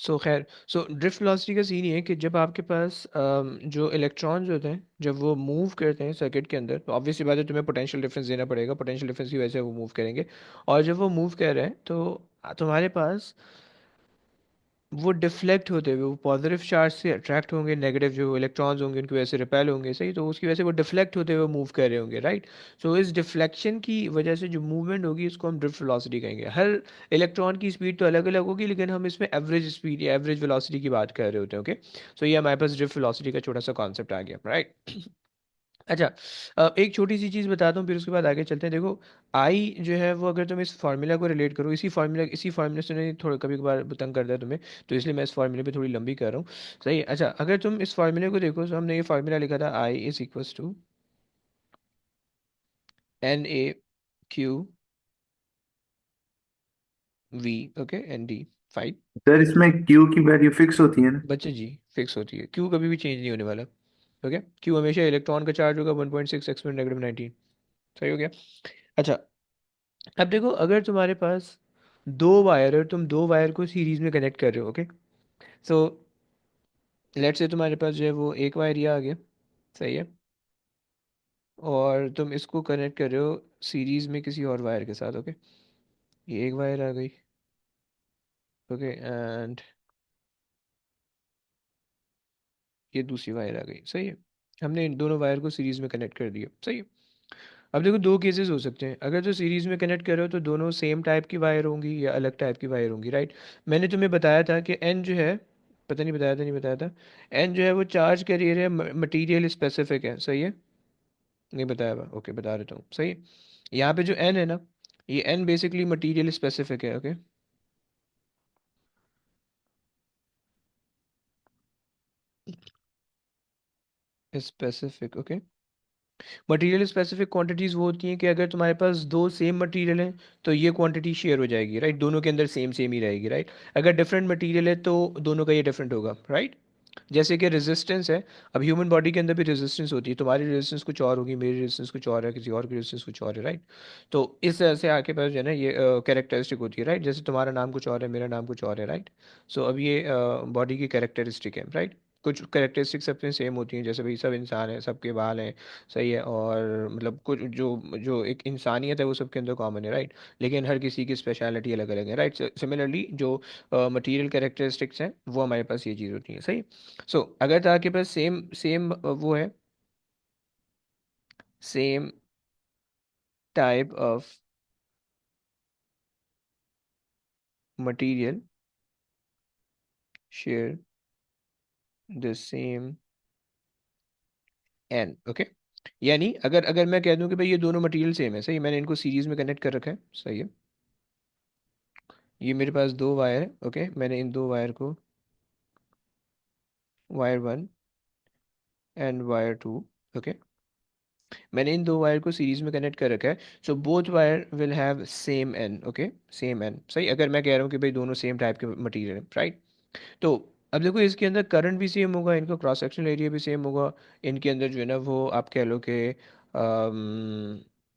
सो खैर, so drift velocity का scene ये है कि जब आपके पास जो इलेक्ट्रॉन्स होते हैं जब वो मूव करते हैं सर्किट के अंदर, तो ऑब्वियसली बात है तुम्हें पोटेंशियल डिफरेंस देना पड़ेगा, पोटेंशियल डिफरेंस की वजह से वो मूव करेंगे। और जब वो मूव कर रहे हैं तो तुम्हारे पास वो डिफ्लेक्ट होते हुए वो पॉजिटिव चार्ज से अट्रैक्ट होंगे, नेगेटिव जो इलेक्ट्रॉन्स होंगे उनकी वजह से रिपेल होंगे, सही, तो उसकी वजह से वो डिफ्लेक्ट होते हुए मूव कर रहे होंगे, राइट। सो इस डिफ्लेक्शन की वजह से जो मूवमेंट होगी इसको हम ड्रिफ्ट वेलोसिटी कहेंगे। हर इलेक्ट्रॉन की स्पीड तो अलग अलग होगी, लेकिन हम इसमें एवरेज स्पीड या एवरेज वेलोसिटी की बात कर रहे होते हैं, ओके। सो ये हमारे पास ड्रिफ्ट वेलोसिटी का छोटा सा कॉन्सेप्ट आ गया, राइट। अच्छा, एक छोटी सी चीज़ बताता हूँ फिर उसके बाद आगे चलते हैं। देखो, आई जो है वो अगर तुम इस फार्मूला को रिलेट करो, इसी फार्मूला से नहीं, थोड़ा कभी कभार तंग करता है तुम्हें, तो इसलिए मैं इस फार्मूले पे थोड़ी लंबी कर रहा हूँ, सही है। अच्छा, अगर तुम इस फार्मूले को देखो तो हमने ये फार्मूला लिखा था, I is equals to NA/Q V, okay, ND, five. Sir इसमें क्यू की वैल्यू फिक्स होती है ना? बच्चे जी, फिक्स होती है, क्यू कभी भी चेंज नहीं होने वाला, ओके। क्यू हमेशा इलेक्ट्रॉन का चार्ज होगा 1.6 एक्सपोनेंट नेगेटिव 19, सही हो गया। अच्छा, अब देखो, अगर तुम्हारे पास दो वायर है और तुम दो वायर को सीरीज में कनेक्ट कर रहे हो, ओके। सो लेट से तुम्हारे पास जो है वो एक वायर ये आ गया, सही है, और तुम इसको कनेक्ट कर रहे हो सीरीज में किसी और वायर के साथ, ओके। ये एक वायर आ गई, ओके, एंड ये दूसरी वायर आ गई, सही है। हमने इन दोनों वायर को सीरीज में कनेक्ट कर दिया, सही है। अब देखो, दो केसेस हो सकते हैं, अगर जो सीरीज में कनेक्ट कर रहे हो तो दोनों सेम टाइप की वायर होंगी या अलग टाइप की वायर होंगी, राइट। मैंने तुम्हें बताया था कि एन जो है, पता नहीं बताया था नहीं बताया था, एन जो है वो चार्ज कैरियर है, मटेरियल स्पेसिफिक है, सही है, नहीं बताया हुआ, ओके, बता देता हूँ, सही है। यहाँ पे जो एन है ना, ये एन बेसिकली मटेरियल स्पेसिफिक है, okay, specific, okay. Material specific quantities वो होती हैं कि अगर तुम्हारे पास दो सेम मटेरियल हैं तो ये क्वांटिटी शेयर हो जाएगी, राइट, दोनों के अंदर सेम सेम ही रहेगी, राइट। अगर डिफरेंट मटेरियल है तो दोनों का ये डिफरेंट होगा, राइट। जैसे कि रेजिस्टेंस है, अब ह्यूमन बॉडी के अंदर भी रेजिस्टेंस होती है, तुम्हारी रेजिस्टेंस कुछ और होगी, मेरी रेजिस्टेंस कुछ और है, किसी और की रेजिस्टेंस कुछ और है, राइट। तो इस तरह से आके पास जो है ना ये कैरेक्टरिस्टिक होती है, राइट, जैसे तुम्हारा नाम कुछ और है, मेरा नाम कुछ और है, राइट। सो अब ये बॉडी की कैरेक्टरिस्टिक है, राइट। कुछ कैरेक्टरिस्टिक सबसे सेम होती हैं, जैसे भाई सब इंसान है, सबके बाल हैं, सही है, और मतलब कुछ जो जो एक इंसानियत है वो सबके अंदर कॉमन है, राइट। लेकिन हर किसी की स्पेशलिटी अलग अलग है, राइट। सिमिलरली जो मटेरियल कैरेक्टरिस्टिक्स हैं वो हमारे पास ये चीज़ होती है, सही। सो अगर तो आपके पास सेम सेम वो है, same type of material share the same n, okay. यानी अगर अगर मैं कह दूं कि भाई ये दोनों मटेरियल सेम है, सही, मैंने इनको सीरीज में कनेक्ट कर रखा है, सही है। ये मेरे पास दो वायर है, ओके, मैंने इन दो वायर को wire one and wire two, okay, मैंने इन दो वायर को सीरीज में कनेक्ट कर रखा है। So both wire will have same n, okay, same n, सही। अगर मैं कह रहा हूँ कि भाई दोनों सेम टाइप के मटेरियल हैं, राइट। तो अब देखो, इसके अंदर करंट भी सेम होगा, इनका क्रॉस सेक्शनल एरिया भी सेम होगा, इनके अंदर जो है ना वो आप कह लो कि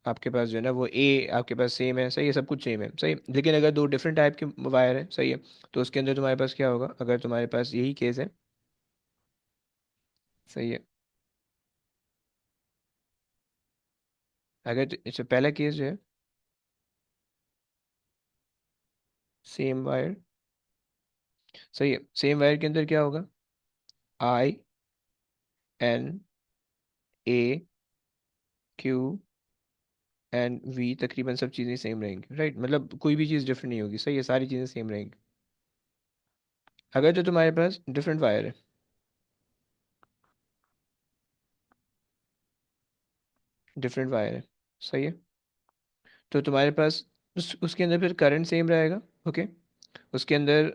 आपके पास जो है ना वो ए आपके पास सेम है, सही है, सब कुछ सेम है, सही। लेकिन अगर दो डिफरेंट टाइप के वायर है, सही है, तो उसके अंदर तुम्हारे पास क्या होगा, अगर तुम्हारे पास यही केस है, सही है, अगर इससे पहला केस जो है, सेम वायर, सही है, सेम वायर के अंदर क्या होगा, INA/Q एंड V, तकरीबन सब चीज़ें सेम रहेंगी, राइट, मतलब कोई भी चीज़ डिफरेंट नहीं होगी, सही है, सारी चीज़ें सेम रहेंगी। अगर तो तुम्हारे पास डिफरेंट वायर है, डिफरेंट वायर है, सही है, तो तुम्हारे पास उसके अंदर फिर करंट सेम रहेगा, ओके। उसके अंदर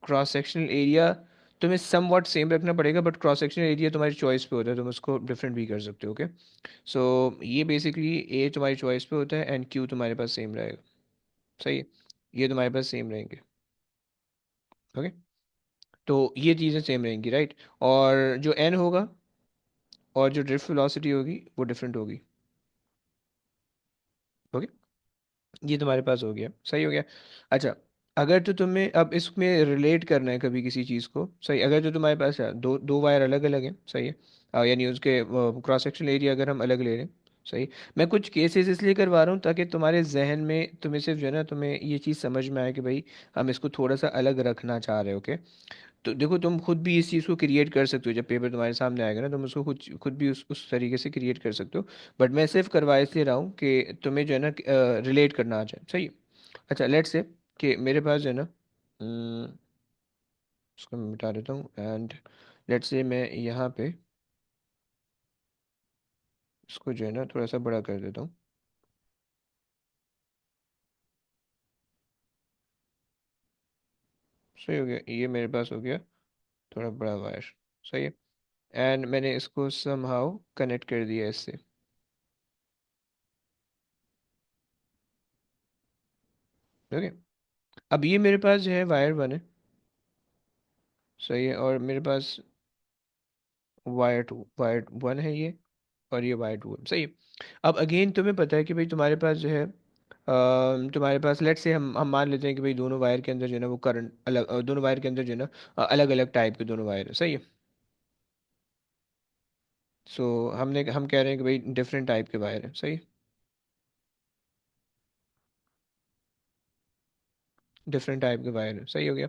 क्रॉस सेक्शनल एरिया तुम्हें सम वॉट सेम रखना पड़ेगा, बट क्रॉस सेक्शनल एरिया तुम्हारी चॉइस पे होता है, तुम उसको डिफरेंट भी कर सकते हो, ओके। सो ये बेसिकली ए तुम्हारी चॉइस पे होता है एंड क्यू तुम्हारे पास सेम रहेगा, सही है, ये तुम्हारे पास सेम रहेंगे, ओके। तो ये चीज़ें सेम रहेंगी, राइट। और जो एन होगा और जो ड्रिफ्ट वेलोसिटी होगी वो डिफरेंट होगी, ओके। ये तुम्हारे पास हो गया, सही हो गया। अच्छा, अगर तो तुम्हें अब इसमें रिलेट करना है कभी किसी चीज़ को, सही, अगर तो तुम्हारे पास है दो दो वायर अलग अलग हैं, सही है, यानी उसके क्रॉस सेक्शन एरिया अगर हम अलग ले रहे हैं, सही। मैं कुछ केसेस इसलिए करवा रहा हूँ ताकि तुम्हारे जहन में तुम्हें सिर्फ जो है ना, तुम्हें ये चीज़ समझ में आए कि भाई हम इसको थोड़ा सा अलग रखना चाह रहे हो, ओके। तो देखो तुम खुद भी इस चीज़ को क्रिएट कर सकते हो, जब पेपर तुम्हारे सामने आएगा ना तुम उसको खुद खुद भी उस तरीके से क्रिएट कर सकते हो। बट मैं सिर्फ करवा इसलिए रहा हूँ कि तुम्हें जो है ना रिलेट करना आ जाए, सही है। अच्छा, लेट्स से कि मेरे पास जो है ना, उसको मैं मिटा देता हूँ, एंड लेट्स से मैं यहाँ पे इसको जो है ना थोड़ा सा बड़ा कर देता हूँ। सही हो गया, ये मेरे पास हो गया थोड़ा बड़ा वायर, सही है। एंड मैंने इसको समहाउ कनेक्ट कर दिया इससे, ओके। अब ये मेरे पास जो है वायर वन है, सही है, और मेरे पास वायर वन है ये, और ये वायर टू है, सही है। अब अगेन तुम्हें पता है कि भाई तुम्हारे पास जो है तुम्हारे पास लेट्स से हम मान लेते हैं कि भाई दोनों वायर के अंदर जो है ना वो करंट अलग, दोनों वायर के अंदर जो है ना अलग अलग टाइप के दोनों वायर है, सही है। सो हम कह रहे हैं कि भाई डिफरेंट टाइप के वायर है, सही। डिफरेंट टाइप के वायर है, सही हो गया।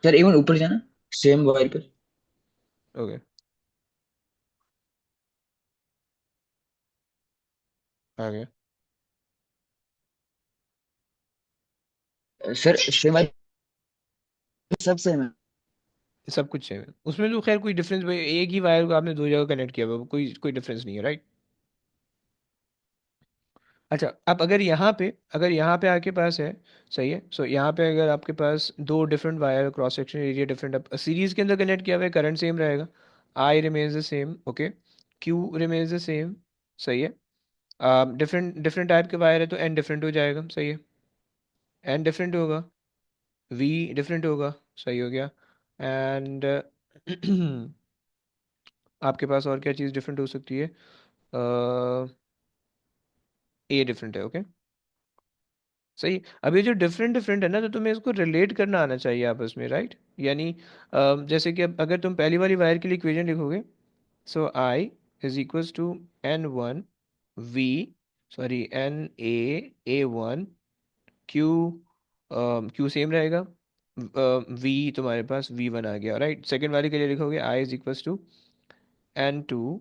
सर एक मिनट ऊपर जाना, सेम वायर पर। ओके, आ गया। सर सेम वायर, सब सेम है। सब कुछ सेम है उसमें, तो खैर कोई डिफरेंस भाई, एक ही वायर को आपने दो जगह कनेक्ट किया हुआ है, कोई कोई डिफरेंस नहीं है, राइट। अच्छा, अब अगर यहाँ पे आपके पास है, सही है, सो यहाँ पे अगर आपके पास दो different wire, cross section area different, अब सीरीज के अंदर कनेक्ट किया हुआ है, करंट सेम रहेगा, I remains the same, okay, q remains the same, सही है। डिफरेंट डिफरेंट टाइप के वायर है तो एन डिफरेंट हो जाएगा, सही है। एन डिफरेंट होगा, वी डिफरेंट होगा, सही हो गया। एंड आपके पास और क्या चीज़ डिफरेंट हो सकती है, ए डिफरेंट है, ओके, सही। अब ये जो डिफरेंट डिफरेंट है ना, तो तुम्हें इसको रिलेट करना आना चाहिए आपस में, राइट। यानी जैसे कि अब अगर तुम पहली वाली वायर के लिए इक्वेशन लिखोगे, so I is equals to n one v, sorry n a one q, q same रहेगा, वी तुम्हारे पास वी वन आ गया, राइट। सेकेंड वाले के लिए लिखोगे I is equals to n two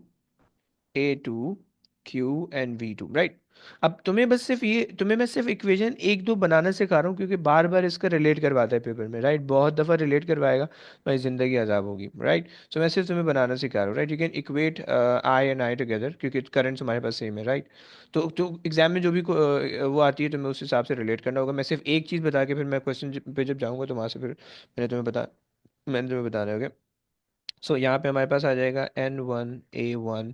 a two q and v two, right. अब तुम्हें मैं सिर्फ इक्वेशन एक दो बनाना सिखा रहा हूँ, क्योंकि बार बार इसका रिलेट करवाता है पेपर में, राइट, बहुत दफ़ा रिलेट करवाएगा, तुम्हारी ज़िंदगी अजाब होगी, राइट। सो मैं सिर्फ तुम्हें बनाना सिखा रहा हूँ, right. You can equate I and I together, क्योंकि करंट हमारे पास सेम है, राइट। तो एग्जाम में जो भी वो आती है तुम्हें उस हिसाब से रिलेट करना होगा। मैं सिर्फ एक चीज़ बता के फिर मैं क्वेश्चन पे जब जाऊँगा तो वहाँ से फिर मैंने तुम्हें बताना है, ओके। सो यहाँ पे हमारे पास आ जाएगा n one a one,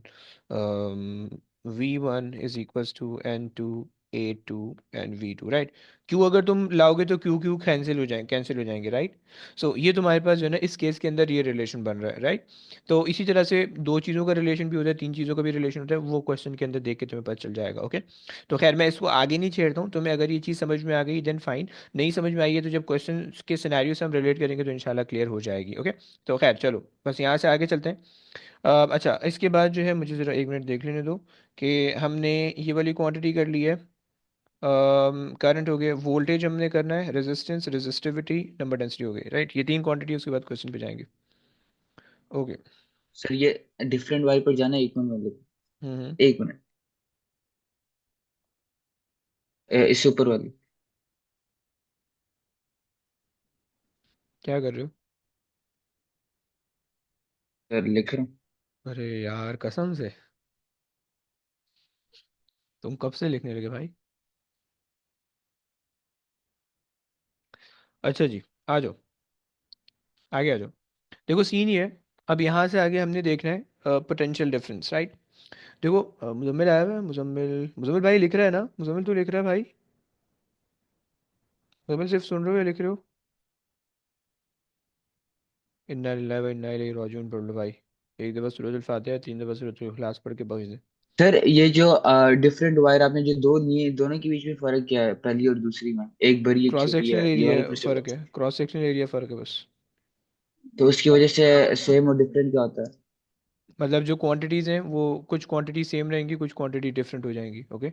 v one is equals to n two a two and v two, right. क्यू अगर तुम लाओगे तो क्यू क्यू कैंसिल हो जाएंगे, राइट। सो ये तुम्हारे पास जो है ना इस केस के अंदर ये रिलेशन बन रहा है, राइट। तो इसी तरह से दो चीज़ों का रिलेशन भी होता है, तीन चीज़ों का भी रिलेशन होता है, वो क्वेश्चन के अंदर देख के तुम्हें पता चल जाएगा, ओके। तो खैर मैं इसको आगे नहीं छेड़ता हूँ, तुम्हें अगर ये चीज़ समझ में आ गई देन फाइन, नहीं समझ में आई है तो जब क्वेश्चन के सिनेरियो से हम रिलेट करेंगे तो इंशाल्लाह क्लियर हो जाएगी, ओके। तो खैर चलो बस यहाँ से आगे चलते हैं। अच्छा, इसके बाद जो है मुझे ज़रा एक मिनट देख लेने दो कि हमने ये वाली क्वांटिटी कर ली है, करंट हो गया, वोल्टेज हमने करना है, रेजिस्टेंस, रेजिस्टिविटी, नंबर डेंसिटी हो गई, राइट। ये तीन क्वांटिटी, उसके बाद क्वेश्चन पे जाएंगे, ओके। सर ये डिफरेंट वायर पर जाना, एक मिनट मतलब, हम्म। एक मिनट। इससे ऊपर वाली। क्या कर रहे हो? सर लिख रहा हूँ। अरे यार कसम से, तुम कब से लिखने लगे भाई? अच्छा जी, आ जाओ, आगे आ जाओ। देखो सीन ये है, अब यहाँ से आगे हमने देखना है पोटेंशियल डिफरेंस, राइट। देखो मुजम्मिल आया हुआ है, मुजम्मिल मुजम्मिल भाई लिख रहा है ना, मुजम्मिल तू लिख रहा है भाई? मुजम्मिल सिर्फ सुन रहे हो या लिख रहे हो? इन्ना लिल्लाहि व इन्ना इलैहि राजिऊन पढ़ लो भाई, एक दफ़ा सूरत अल फातिहा, तीन दफ़ा सूरत अल इखलास पढ़ के बख्श दे। सर ये जो डिफरेंट वायर आपने जो दो लिए, दोनों के बीच में फर्क क्या है, पहली और दूसरी में? एक बड़ी एक क्रॉस छोटी सेक्शनल है, ये एरिया वाली फिर से फ़र्क है, क्रॉस सेक्शनल एरिया फ़र्क है बस। तो उसकी वजह से सेम और डिफरेंट क्या होता है? मतलब जो क्वांटिटीज़ हैं वो कुछ क्वांटिटी सेम रहेंगी, कुछ क्वांटिटी डिफरेंट हो जाएंगी। ओके, ये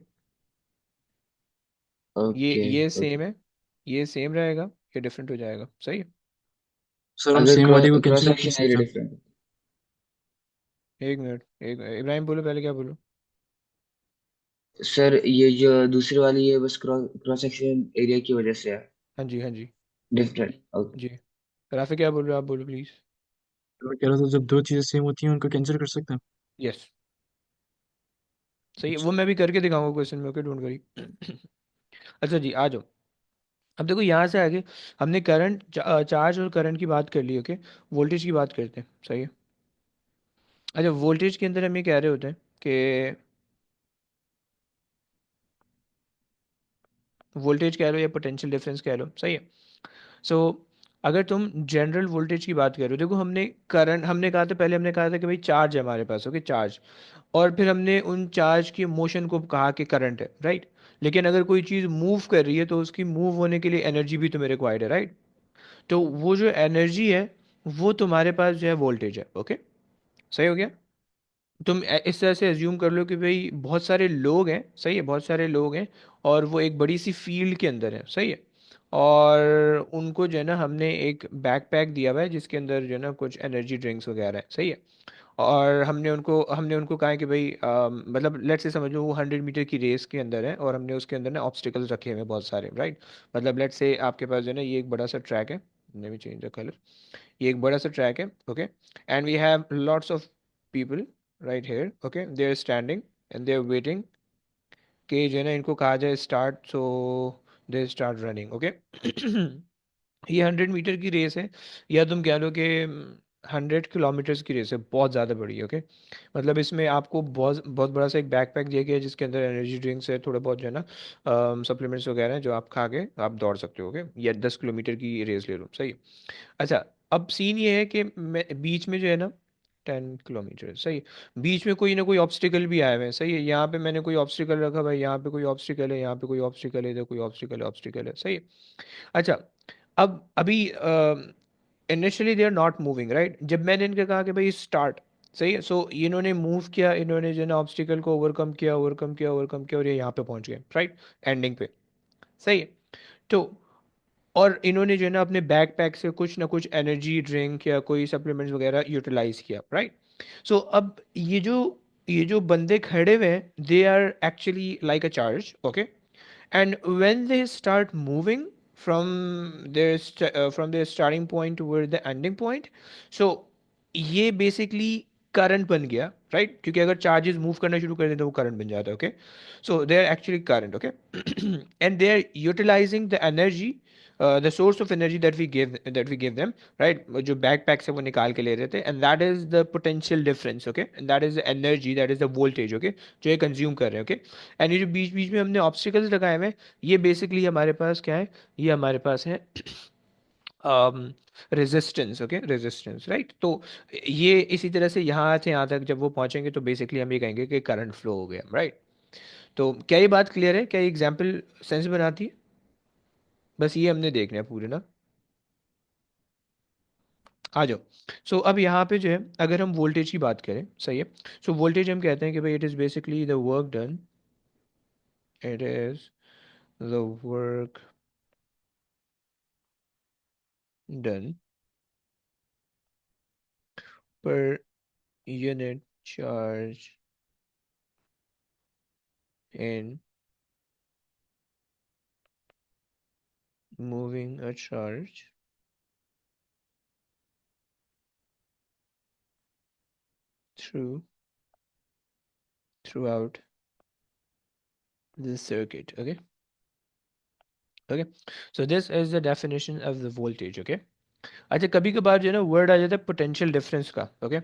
ओके ये ओके। सेम है, ये सेम रहेगा, ये डिफरेंट हो जाएगा। सही है। सर हम अगर सेम वाले को क्रॉस कैंसिल कर सेक्शन एरिया सकते हैं। डिफरेंट? एक मिनट, एक इब्राहिम बोलो पहले, क्या बोलो। सर ये जो दूसरी वाली है बस क्रॉस सेक्शन एरिया की वजह से है हाँ जी, हाँ जी। डिफरेंट। ओके। जी, राफी क्या बोल रहे हो, आप बोलो प्लीज़। तो मैं कह रहा था जब दो चीज़ें सेम होती हैं उनको कैंसिल कर सकते हैं। यस, सही है, वो अच्छा। मैं भी करके दिखाऊंगा क्वेश्चन में। Okay, don't worry. अच्छा जी, आ जाओ। अब देखो यहाँ से आगे हमने करंट, चार्ज और करंट की बात कर ली। ओके, वोल्टेज की बात करते हैं। सही है। अच्छा, वोल्टेज के अंदर हम ये कह रहे होते हैं कि वोल्टेज कह लो या पोटेंशियल डिफरेंस कह लो। सही है। सो अगर तुम जनरल वोल्टेज की बात करो, देखो हमने करंट, हमने कहा था पहले, हमने कहा था कि भाई चार्ज है हमारे पास। ओके, चार्ज, और फिर हमने उन चार्ज की मोशन को कहा कि करंट है, राइट। लेकिन अगर कोई चीज़ मूव कर रही है तो उसकी मूव होने के लिए एनर्जी भी तुम्हें रिक्वायर्ड है, राइट। तो वो जो एनर्जी है वो तुम्हारे पास जो है वोल्टेज है। ओके, सही हो गया। तुम इस तरह से एज्यूम कर लो कि भाई बहुत सारे लोग हैं। सही है, बहुत सारे लोग हैं और वो एक बड़ी सी फील्ड के अंदर है। सही है। और उनको जो है ना हमने एक बैकपैक दिया हुआ है जिसके अंदर जो है ना कुछ एनर्जी ड्रिंक्स वगैरह है। सही है। और हमने उनको कहा है कि भाई मतलब लेट्स से समझो वो 100 मीटर की रेस के अंदर है और हमने उसके अंदर ना ऑब्स्टिकल्स रखे हुए हैं बहुत सारे, राइट। मतलब लेट्स से आपके पास जो है ना ये एक बड़ा सा ट्रैक है। let me change the color। ये एक बड़ा सा ट्रैक है। Okay, and we have lots of people right here. Okay, they are standing and they are waiting कि जो है ना इनको कहा जाए start, so they start running. Okay, ये 100 मीटर की रेस है, या तुम कह लो कि 100 किलोमीटर्स की रेस है, बहुत ज़्यादा बड़ी है। ओके, मतलब इसमें आपको बहुत बहुत बड़ा सा एक बैकपैक दिया गया है जिसके अंदर एनर्जी ड्रिंक्स है, थोड़ा बहुत जो है ना सप्लीमेंट्स वगैरह हैं जो आप खा के आप दौड़ सकते हो। ओके, या 10 किलोमीटर की रेस ले लो। सही है। अच्छा, अब सीन ये है कि मैं बीच में जो है ना 10 किलोमीटर, सही है, बीच में कोई ना कोई ऑब्स्टिकल भी आए हुए हैं। सही है, यहाँ पे मैंने कोई ऑब्स्टिकल रखा भाई, यहाँ पे कोई ऑब्स्टिकल है, यहाँ पे कोई ऑब्स्टिकल है, इधर कोई ऑब्स्टिकल है, ऑब्स्टिकल है। सही है। अच्छा, अब अभी initially they are not moving, right. जब मैंने इनके कहा कि भाई स्टार्ट, सही है, सो इन्होंने मूव किया, इन्होंने जो है ना ऑब्स्टिकल को ओवरकम किया, ओवरकम किया, ओवरकम किया, और ये यहाँ पे पहुंच गए, राइट, एंडिंग पे। सही है। तो और इन्होंने जो है ना अपने बैकपैक से कुछ ना कुछ एनर्जी ड्रिंक या कोई सप्लीमेंट्स वगैरह यूटिलाइज किया, राइट। सो अब ये जो बंदे खड़े हुए हैं दे are actually like a charge. Okay, and when they start moving from from their starting point toward the ending point, so ये बेसिकली करंट बन गया, राइट, क्योंकि अगर चार्जेस मूव करना शुरू कर दें तो वो करंट बन जाता है। Okay, so they are actually current. Okay, and they are utilizing the energy, the source of energy that we give them, right. जो बैकपैक से वो निकाल के ले रहे थे, and that is the potential difference. Okay, and that is the energy, that is the voltage. Okay, जो ये कंज्यूम कर रहे हैं। ओके, एंड ये जो बीच बीच में हमने ऑब्स्टिकल्स लगाए हुए हैं, ये बेसिकली हमारे पास क्या है, ये हमारे पास है रेजिस्टेंस। Okay, resistance, right. तो ये इसी तरह से यहाँ से यहाँ तक जब वो पहुंचेंगे तो बेसिकली हम ये कहेंगे कि करंट फ्लो हो गया, राइट। तो क्या ये बात क्लियर है, क्या ये एग्जाम्पल सेंस बनाती है? बस ये हमने देखना है पूरे ना। आ जाओ। सो अब यहाँ पे जो है अगर हम वोल्टेज की बात करें, सही है, सो वोल्टेज हम कहते हैं कि भाई it is basically the work done, it is the work done per unit charge in moving a charge through throughout the circuit. Okay, okay, so this is the definition of the voltage. Okay, अच्छा, कभी कभार जो है ना word आ जाता है potential difference का। Okay,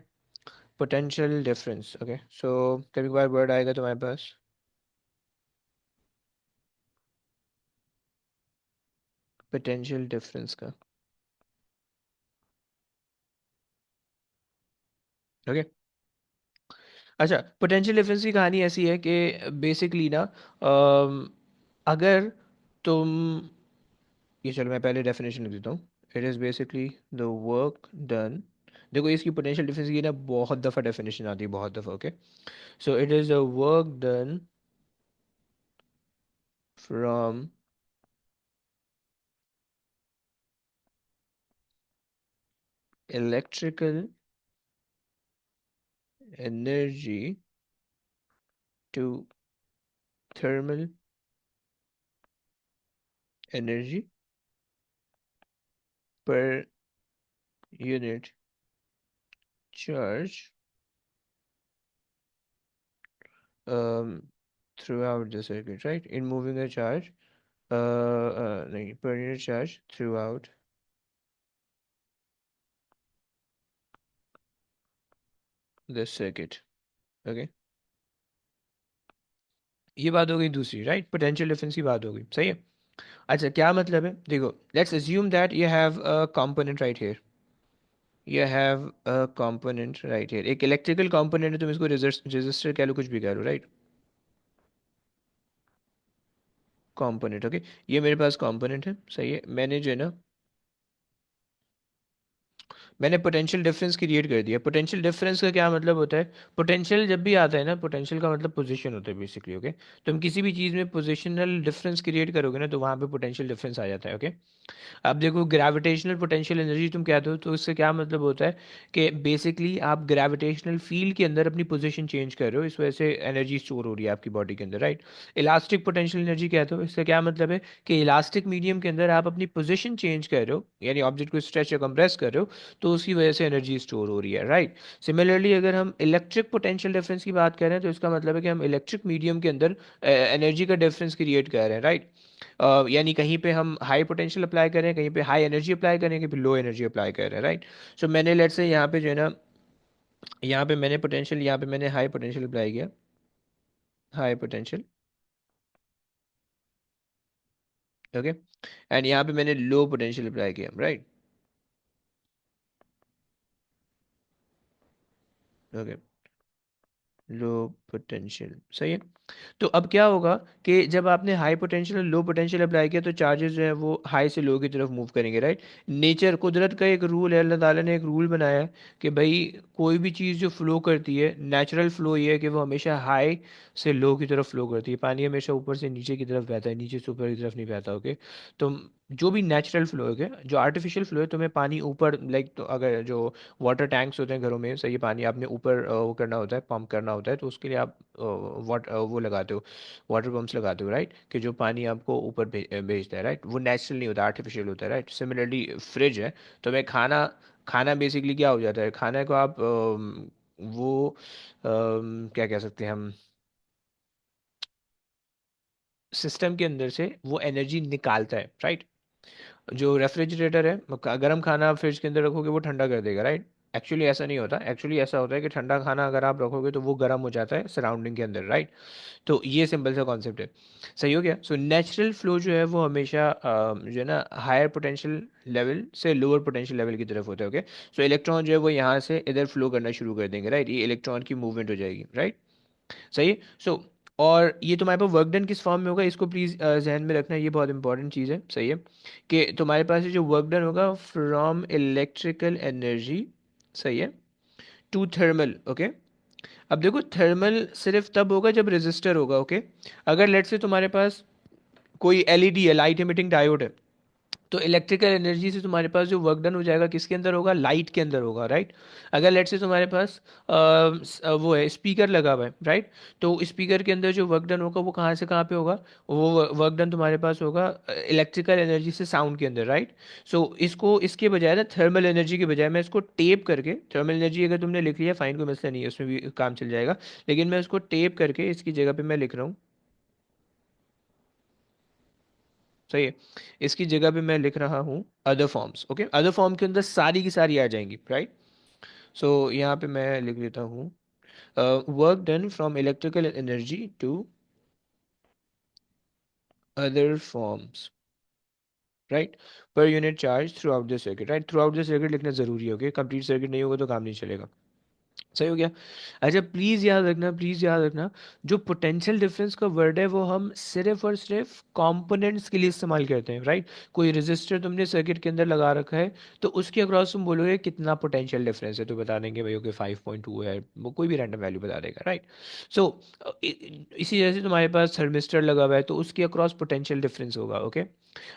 potential difference. Okay, सो कभी कभार वर्ड आएगा तुम्हारे पास पोटेंशियल डिफरेंस का। ओके, अच्छा, पोटेंशियल डिफरेंस की कहानी ऐसी है कि बेसिकली ना अगर तुम, ये चलो मैं पहले डेफिनेशन लिख देता हूँ। It is basically the work done, देखो इसकी पोटेंशियल डिफरेंस की ना बहुत दफ़ा डेफिनेशन आती है, बहुत दफ़ा। Okay, so it is the work done from electrical energy to thermal energy per unit charge um, throughout the circuit, right? In moving a charge, nahin, per unit charge throughout the circuit. Okay, ये बात हो गई दूसरी, right? Potential difference की बात हो गई, सही है। अच्छा, क्या मतलब है? देखो, let's assume that you have a component right here, you have a component right here, एक इलेक्ट्रिकल कंपोनेंट है, तुम इसको रेजिस्टर कह लो, कुछ भी कह लो, राइट? Component, okay. ये मेरे पास कंपोनेंट है, सही है। मैंने जो है ना, मैंने पोटेंशियल डिफरेंस क्रिएट कर दिया। पोटेंशियल डिफरेंस का क्या मतलब होता है? पोटेंशियल जब भी आता है ना, पोटेंशियल का मतलब पोजीशन होता है बेसिकली। ओके, तुम किसी भी चीज़ में पोजिशनल डिफरेंस क्रिएट करोगे ना, तो वहाँ पे पोटेंशियल डिफरेंस आ जाता है। ओके, अब देखो, ग्रेविटेशनल पोटेंशियल एनर्जी तुम कहते हो, तो इससे क्या मतलब होता है कि बेसिकली आप ग्रेविटेशनल फील्ड के अंदर अपनी पोजीशन चेंज कर रहे हो, इस वजह से एनर्जी स्टोर हो रही है आपकी बॉडी के अंदर, राइट? इलास्टिक पोटेंशियल एनर्जी कहते हो, इससे क्या मतलब है कि इलास्टिक मीडियम के अंदर आप अपनी पोजीशन चेंज कर रहे हो, यानी ऑब्जेक्ट को स्ट्रेच या कंप्रेस कर रहे हो, तो उसकी वजह से एनर्जी स्टोर हो रही है, राइट? सिमिलरली अगर हम इलेक्ट्रिक पोटेंशियल डिफरेंस की बात करें, तो इसका मतलब है कि हम इलेक्ट्रिक मीडियम के अंदर एनर्जी का डिफरेंस क्रिएट कर रहे हैं, राइट? यानी कहीं पे हम हाई पोटेंशियल अप्लाई करें, कहीं पे हाई एनर्जी अप्लाई करें, कहीं पे लो एनर्जी अप्लाई कर रहे हैं, राइट? सो मैंने लेट्स से यहाँ पे जो है ना, यहाँ पे मैंने पोटेंशियल, यहाँ पे मैंने हाई पोटेंशियल अप्लाई किया, हाई पोटेंशियल, ओके, एंड यहाँ पे मैंने लो पोटेंशियल अप्लाई किया, राइट? ओके, लो पोटेंशियल, सही है। तो अब क्या होगा कि जब आपने हाई पोटेंशियल और लो पोटेंशियल अप्लाई किया, तो चार्जेस जो है वो हाई से लो की तरफ मूव करेंगे, राइट? नेचर, कुदरत का एक रूल है, अल्लाह ताला ने एक रूल बनाया है कि भाई कोई भी चीज़ जो फ्लो करती है, नेचुरल फ्लो ये है कि वो हमेशा हाई से लो की तरफ फ्लो करती है। पानी हमेशा ऊपर से नीचे की तरफ बहता है, नीचे से ऊपर की तरफ नहीं बहता। ओके, तो जो भी नेचुरल फ्लो है, okay? जो आर्टिफिशियल फ्लो है, तुम्हें पानी ऊपर, लाइक, तो अगर जो वाटर टैंक्स होते हैं घरों में, सही, पानी आपने ऊपर वो करना होता है, पंप करना होता है, तो उसके लिए आप वो लगाते हो, वाटर पम्प्स लगाते हो, राइट? कि जो पानी आपको ऊपर भेजता है, राइट? वो नेचुरल नहीं होता, आर्टिफिशियल होता है, राइट? सिमिलरली फ्रिज है, तो मैं खाना, खाना बेसिकली क्या हो जाता है, खाना को आप वो क्या कह सकते हैं हम, सिस्टम के अंदर से वो एनर्जी निकालता है, राइट? जो रेफ्रिजरेटर है, गर्म खाना आप फ्रिज के अंदर रखोगे, वो ठंडा कर देगा, राइट? एक्चुअली ऐसा नहीं होता, एक्चुअली ऐसा होता है कि ठंडा खाना अगर आप रखोगे तो वो गर्म हो जाता है सराउंडिंग के अंदर, राइट? तो ये सिंपल सा कॉन्सेप्ट है, सही हो गया? सो नेचुरल फ्लो जो है वो हमेशा जो है ना, हायर पोटेंशियल लेवल से लोअर पोटेंशियल लेवल की तरफ होता है। ओके, सो इलेक्ट्रॉन जो है वो यहाँ से इधर फ्लो करना शुरू कर देंगे, राइट? ये इलेक्ट्रॉन की मूवमेंट हो जाएगी, राइट? सही। सो और ये तुम्हारे पास वर्क डन किस फॉर्म में होगा, इसको प्लीज़ जहन में रखना, ये बहुत इंपॉर्टेंट चीज़ है, सही है? कि तुम्हारे पास ये जो वर्क डन होगा फ्रॉम इलेक्ट्रिकल एनर्जी, सही है, टू थर्मल। ओके, अब देखो, थर्मल सिर्फ तब होगा जब रेजिस्टर होगा। ओके, अगर लेट से तुम्हारे पास कोई एलईडी है, लाइट एमिटिंग डायोड है, तो इलेक्ट्रिकल एनर्जी से तुम्हारे पास जो वर्क डन हो जाएगा, किसके अंदर होगा? लाइट के अंदर होगा, राइट? अगर लेट से तुम्हारे पास वो है, स्पीकर लगा हुआ है, राइट? तो स्पीकर के अंदर जो वर्क डन होगा वो कहाँ से कहाँ पे होगा? वो वर्क डन तुम्हारे पास होगा इलेक्ट्रिकल एनर्जी से साउंड के अंदर, राइट? सो इसको, इसके बजाय ना, थर्मल एनर्जी के बजाय मैं इसको टेप करके, थर्मल एनर्जी अगर तुमने लिख लिया फाइन, कोई मसला नहीं है, उसमें भी काम चल जाएगा, लेकिन मैं उसको टेप करके इसकी जगह पे मैं लिख रहा हूँ, सही है? इसकी जगह पे मैं लिख रहा हूँ other forms. Okay, other form के अंदर सारी की सारी आ जाएंगी, राइट? सो यहाँ पे मैं लिख देता हूँ work done from electrical energy to other forms, right, per unit charge throughout the circuit, right? Throughout the circuit लिखना जरूरी है, ओके? कंप्लीट सर्किट नहीं होगा तो काम नहीं चलेगा। सही हो गया। अच्छा प्लीज़ याद रखना, प्लीज़ याद रखना, जो पोटेंशियल डिफरेंस का वर्ड है वो हम सिर्फ और सिर्फ कंपोनेंट्स के लिए इस्तेमाल करते हैं, राइट। कोई रेजिस्टर तुमने सर्किट के अंदर लगा रखा है, तो उसके अक्रॉस तुम बोलोगे कितना पोटेंशियल डिफरेंस है, तो बता देंगे भाई ओके 5.2 है, वो कोई भी रैंडम वैल्यू बता देगा, राइट। सो इसी तरह से तुम्हारे पास थर्मिस्टर लगा हुआ है तो उसके अक्रॉस पोटेंशियल डिफरेंस होगा, ओके।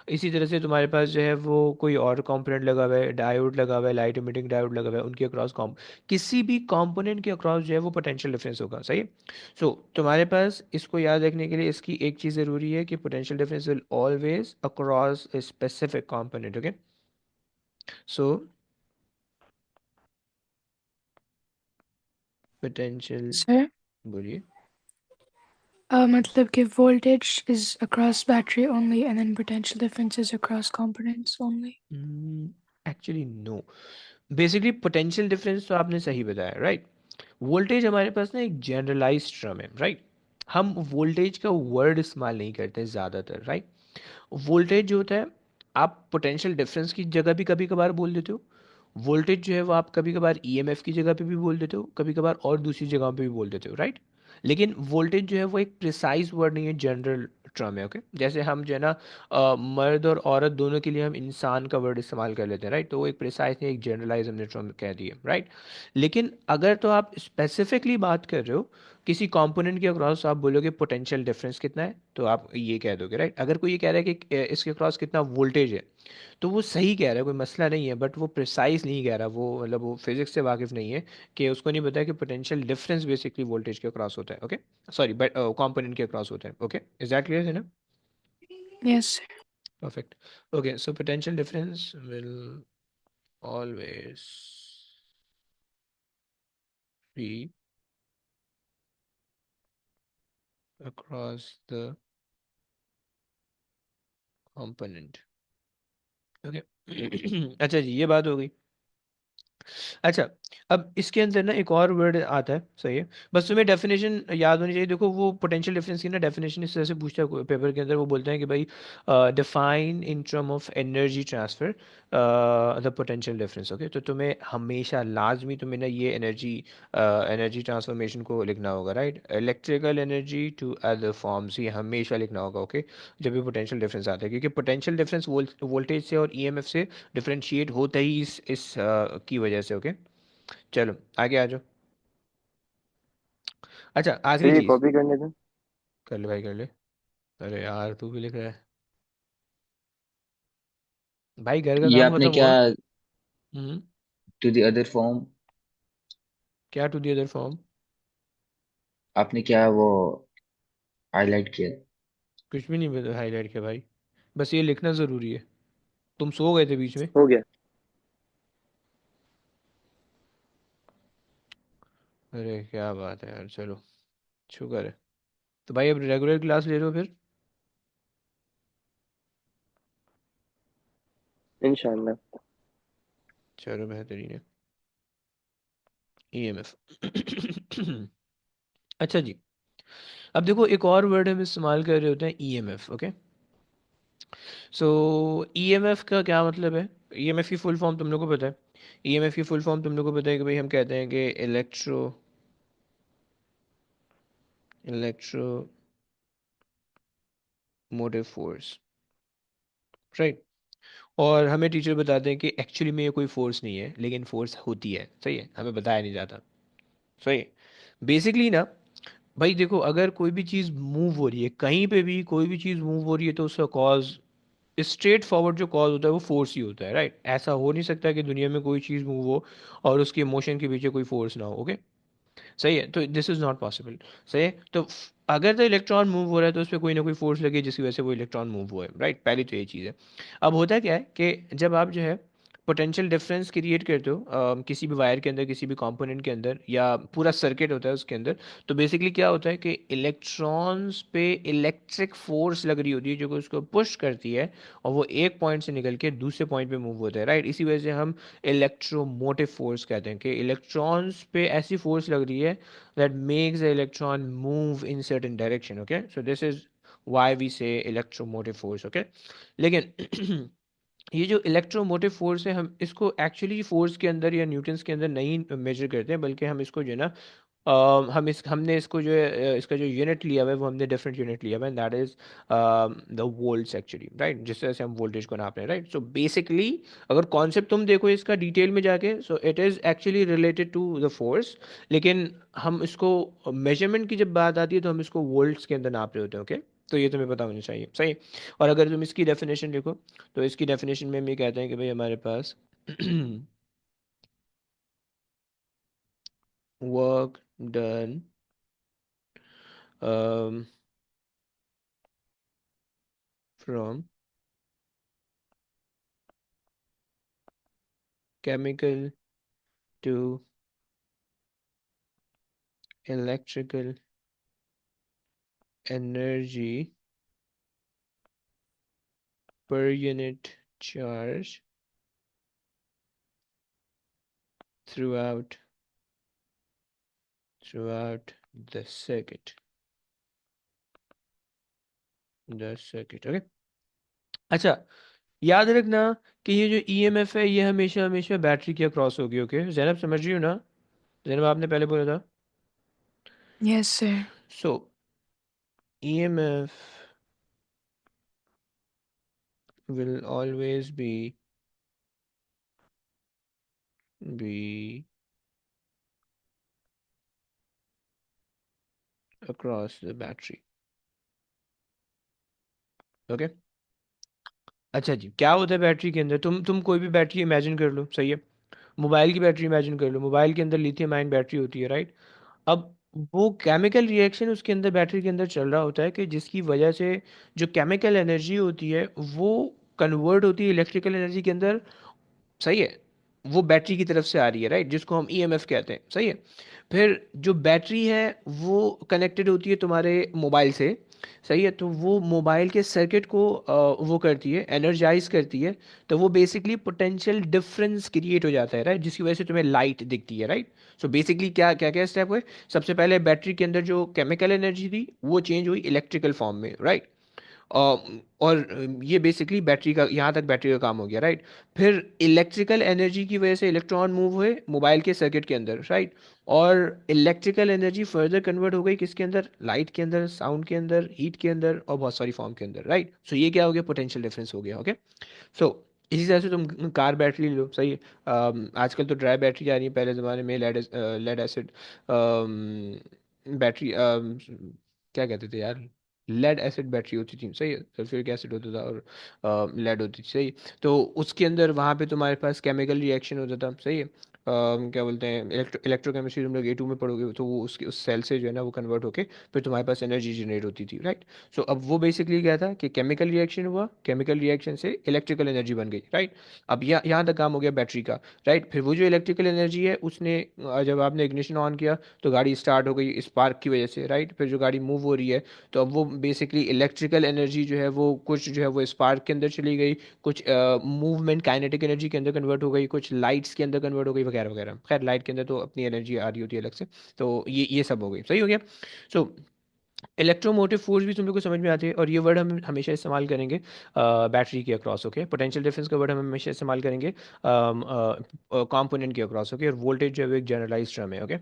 इसी तरह से तुम्हारे पास जो है वो कोई और कंपोनेंट लगा हुआ है, डायोड लगा हुआ है, लाइट इमिटिंग डायोड लगा हुआ है, उनके अक्रॉस किसी भी कंपोनेंट के अक्रॉस जो है वो पोटेंशियल डिफरेंस होगा, सही है। सो तुम्हारे पास इसको याद रखने के लिए इसकी एक चीज़ ज़रूरी है कि potential difference will always across a specific component, okay. So potential, sir बोलिए। मतलब कि voltage is across battery only and then potential difference is across components only. Actually no, basically potential difference तो आपने सही बताया, राइट। वोल्टेज हमारे पास ना एक जनरलाइज टर्म है, राइट। हम वोल्टेज का वर्ड इस्तेमाल नहीं करते ज़्यादातर, राइट। वोल्टेज जो होता है, आप पोटेंशियल डिफरेंस की जगह भी कभी कभार बोल देते हो। वोल्टेज जो है वो आप कभी कभार ईएमएफ की जगह पे भी बोल देते हो, कभी कभार और दूसरी जगहों पे भी बोल देते हो, राइट। लेकिन वोल्टेज जो है वो एक प्रिसाइज वर्ड नहीं है, जनरल टर्म है, ओके। जैसे हम जो है ना मर्द और औरत दोनों के लिए हम इंसान का वर्ड इस्तेमाल कर लेते हैं, राइट। तो वो एक प्रिसाइज नहीं, एक जनरलाइज हमने टर्म कह दी है, राइट। लेकिन अगर तो आप स्पेसिफिकली बात कर रहे हो किसी कंपोनेंट के अक्रॉस, आप बोलोगे पोटेंशियल डिफरेंस कितना है, तो आप ये कह दोगे, राइट। अगर कोई ये कह रहा है कि इसके अक्रॉस कितना वोल्टेज है, तो वो सही कह रहा है, कोई मसला नहीं है, बट वो प्रिसाइज नहीं कह रहा, वो मतलब वो फिजिक्स से वाकिफ नहीं है, कि उसको नहीं पता है कि पोटेंशियल डिफरेंस बेसिकली वोल्टेज के अक्रॉस होता है, ओके। सॉरी, बट कंपोनेंट के अक्रॉस होता है, ओके। इज दैट क्लियर है ना? Yes, sir. Perfect. Okay, so potential difference will always be across the component, okay. अच्छा जी, ये बात हो गई। अच्छा, अब इसके अंदर ना एक और वर्ड आता है, सही है। बस तुम्हें डेफिनेशन याद होनी चाहिए। देखो वो पोटेंशियल डिफरेंस की ना डेफिनेशन इस तरह से पूछता है पेपर के अंदर, वो बोलते हैं कि भाई define in term of energy transfer the potential difference, okay. तो तुम्हें हमेशा लाजमी तुम्हें ना ये एनर्जी एनर्जी ट्रांसफॉर्मेशन को लिखना होगा, right. Electrical energy to other forms, ये हमेशा लिखना होगा, ओके। जब भी पोटेंशियल डिफरेंस आता है, क्योंकि पोटेंशियल डिफरेंस वोल्टेज से और ईएमएफ से डिफरेंशिएट होता ही इस की वजह से, ओके। चलो आगे आ जाओ। अच्छा सर आखिरी ये चीज, कॉपी करने दें। कर ले भाई कर ले। अरे यार तू भी लिख रहा है भाई, घर का ये काम आपने खत्म क्या हुआ? हम्म। टू द अदर फॉर्म, क्या टू दी अदर फॉर्म? आपने क्या वो हाईलाइट किया? कुछ भी नहीं हाईलाइट किया भाई, बस ये लिखना जरूरी है। तुम सो गए थे बीच में। हो गया। अरे क्या बात है यार, चलो शुक्र है। तो भाई अब रेगुलर क्लास ले रहे हो फिर? इंशाल्लाह। चलो बेहतरीन है। ईएमएफ। अच्छा जी, अब देखो एक और वर्ड हम इस्तेमाल कर रहे होते हैं, ईएमएफ, ओके। सो ईएमएफ का क्या मतलब है? ईएमएफ की फुल फॉर्म तुम लोग को पता है? ईएमएफ की फुल फॉर्म तुम लोग को पता है कि भाई हम कहते हैं कि इलेक्ट्रो मोटिव फोर्स, राइट। और हमें टीचर बताते हैं कि एक्चुअली में ये कोई फोर्स नहीं है, लेकिन फोर्स होती है, सही है, हमें बताया नहीं जाता, सही है। बेसिकली ना भाई देखो, अगर कोई भी चीज़ मूव हो रही है, कहीं पे भी कोई भी चीज़ मूव हो रही है, तो उसका कॉज, स्ट्रेट फॉरवर्ड जो कॉज होता है वो फोर्स ही होता है, राइट। ऐसा हो नहीं सकता कि दुनिया में कोई चीज़ मूव हो और उसके मोशन के पीछे कोई फोर्स ना हो, ओके। सही है, तो दिस इज नॉट पॉसिबल। सही है, तो अगर तो इलेक्ट्रॉन मूव हो रहा है तो उस पर कोई ना कोई फोर्स लगे जिसकी वजह से वो इलेक्ट्रॉन मूव हुआ है, राइट। पहली तो ये चीज़ है। अब होता क्या है कि जब आप जो है पोटेंशियल डिफरेंस क्रिएट करते हो किसी भी वायर के अंदर, किसी भी कंपोनेंट के अंदर, या पूरा सर्किट होता है उसके अंदर, तो बेसिकली क्या होता है कि इलेक्ट्रॉन्स पे इलेक्ट्रिक फोर्स लग रही होती है जो कि उसको पुश करती है, और वो एक पॉइंट से निकल के दूसरे पॉइंट पे मूव होता है, राइट। इसी वजह से हम इलेक्ट्रोमोटिव फोर्स कहते हैं कि इलेक्ट्रॉन्स पे ऐसी फोर्स लग रही है that makes the electron move in certain direction, okay, so this is why we say electromotive force, okay। लेकिन ये जो इलेक्ट्रोमोटिव फोर्स है हम इसको एक्चुअली फोर्स के अंदर या न्यूटन्स के अंदर नहीं मेजर करते हैं, बल्कि हम इसको जो है ना हमने इसको जो है इसका जो यूनिट लिया हुआ है वो हमने डिफरेंट यूनिट लिया हुआ है, that is the volts actually, right, जिस तरह से हम वोल्टेज को नाप रहे हैं, राइट। सो बेसिकली अगर कॉन्सेप्ट तुम देखो इसका डिटेल में जाके, so it is actually related to the force, लेकिन हम इसको मेजरमेंट की जब बात आती है तो हम इसको वोल्ट्स के अंदर नाप रहे होते हैं, ओके। तो ये तुम्हें पता होना चाहिए, सही। और अगर तुम इसकी डेफिनेशन देखो तो इसकी डेफिनेशन में हम ये कहते हैं कि भाई हमारे पास work done from chemical to electrical energy per unit charge throughout the circuit, okay। अच्छा, याद रखना कि ये जो ईएमएफ है ये हमेशा हमेशा बैटरी के अक्रॉस होगी, ओके। जैनब समझ रही हो ना? जैनब आपने पहले बोला था। Yes, sir. So EMF will always be across the battery, okay. अच्छा जी, क्या होता है बैटरी के अंदर? तुम कोई भी बैटरी इमेजिन कर लो, सही है। मोबाइल की बैटरी इमेजिन कर लो, मोबाइल के अंदर लिथियम आयन बैटरी होती है, राइट। अब वो केमिकल रिएक्शन उसके अंदर बैटरी के अंदर चल रहा होता है कि जिसकी वजह से जो केमिकल एनर्जी होती है वो कन्वर्ट होती है इलेक्ट्रिकल एनर्जी के अंदर, सही है। वो बैटरी की तरफ से आ रही है, राइट, जिसको हम ईएमएफ कहते हैं, सही है। फिर जो बैटरी है वो कनेक्टेड होती है तुम्हारे मोबाइल से, सही है। तो वो मोबाइल के सर्किट को वो करती है, एनर्जाइज करती है। तो वो बेसिकली पोटेंशियल डिफरेंस क्रिएट हो जाता है, राइट, जिसकी वजह से तुम्हें लाइट दिखती है, राइट। सो बेसिकली क्या क्या क्या स्टेप हुए? सबसे पहले बैटरी के अंदर जो केमिकल एनर्जी थी वो चेंज हुई इलेक्ट्रिकल फॉर्म में, राइट। और ये बेसिकली बैटरी का, यहाँ तक बैटरी का काम हो गया, राइट। फिर इलेक्ट्रिकल एनर्जी की वजह से इलेक्ट्रॉन मूव हुए मोबाइल के सर्किट के अंदर, राइट। और इलेक्ट्रिकल एनर्जी फर्दर कन्वर्ट हो गई किसके अंदर? लाइट के अंदर, साउंड के अंदर, हीट के अंदर और बहुत सारी फॉर्म के अंदर, राइट। सो ये क्या हो गया? पोटेंशियल डिफरेंस हो गया, ओके। सो इसी तरह से तुम कार बैटरी लो, सही है। आजकल तो ड्राई बैटरी आ रही है, पहले ज़माने में लेड एसिड बैटरी, क्या कहते थे यार, लेड एसिड बैटरी होती थी, सही है। सल्फ्यूरिक एसिड होता था और लेड होती थी, सही है। तो उसके अंदर वहाँ पे तुम्हारे पास केमिकल रिएक्शन होता था, सही है। क्या बोलते हैं, इलेक्ट्रोकेमिस्ट्री तुम लोग A2 में पढ़ोगे, तो वो उसके उस सेल से जो है ना वो कन्वर्ट होके फिर तुम्हारे पास एनर्जी जनरेट होती थी, राइट। सो अब वो बेसिकली क्या था कि केमिकल रिएक्शन हुआ, केमिकल रिएक्शन से इलेक्ट्रिकल एनर्जी बन गई, राइट। अब यहाँ तक काम हो गया बैटरी का, राइट। फिर वो जो इलेक्ट्रिकल एनर्जी है उसने जब आपने इग्निशन ऑन किया तो गाड़ी स्टार्ट हो गई स्पार्क की वजह से, राइट। फिर जो गाड़ी मूव हो रही है तो अब वो बेसिकली इलेक्ट्रिकल एनर्जी जो है वो कुछ जो है वो स्पार्क के अंदर चली गई, कुछ मूवमेंट काइनेटिक एनर्जी के अंदर कन्वर्ट हो गई, कुछ लाइट्स के अंदर कन्वर्ट हो गई, वगैरह वगैरह। खैर लाइट के अंदर तो अपनी एनर्जी आ रही होती है अलग से। तो ये सब हो गई, सही हो गया। सो इलेक्ट्रोमोटिव फोर्स भी तुम लोग को समझ में आती है, और ये वर्ड हम हमेशा इस्तेमाल करेंगे बैटरी के अक्रॉस, ओके। पोटेंशियल डिफरेंस का वर्ड हम हमेशा इस्तेमाल करेंगे कंपोनेंट के अक्रॉस, ओके। और वोल्टेज जो है वो एक जनरलाइज टर्म है, ओके।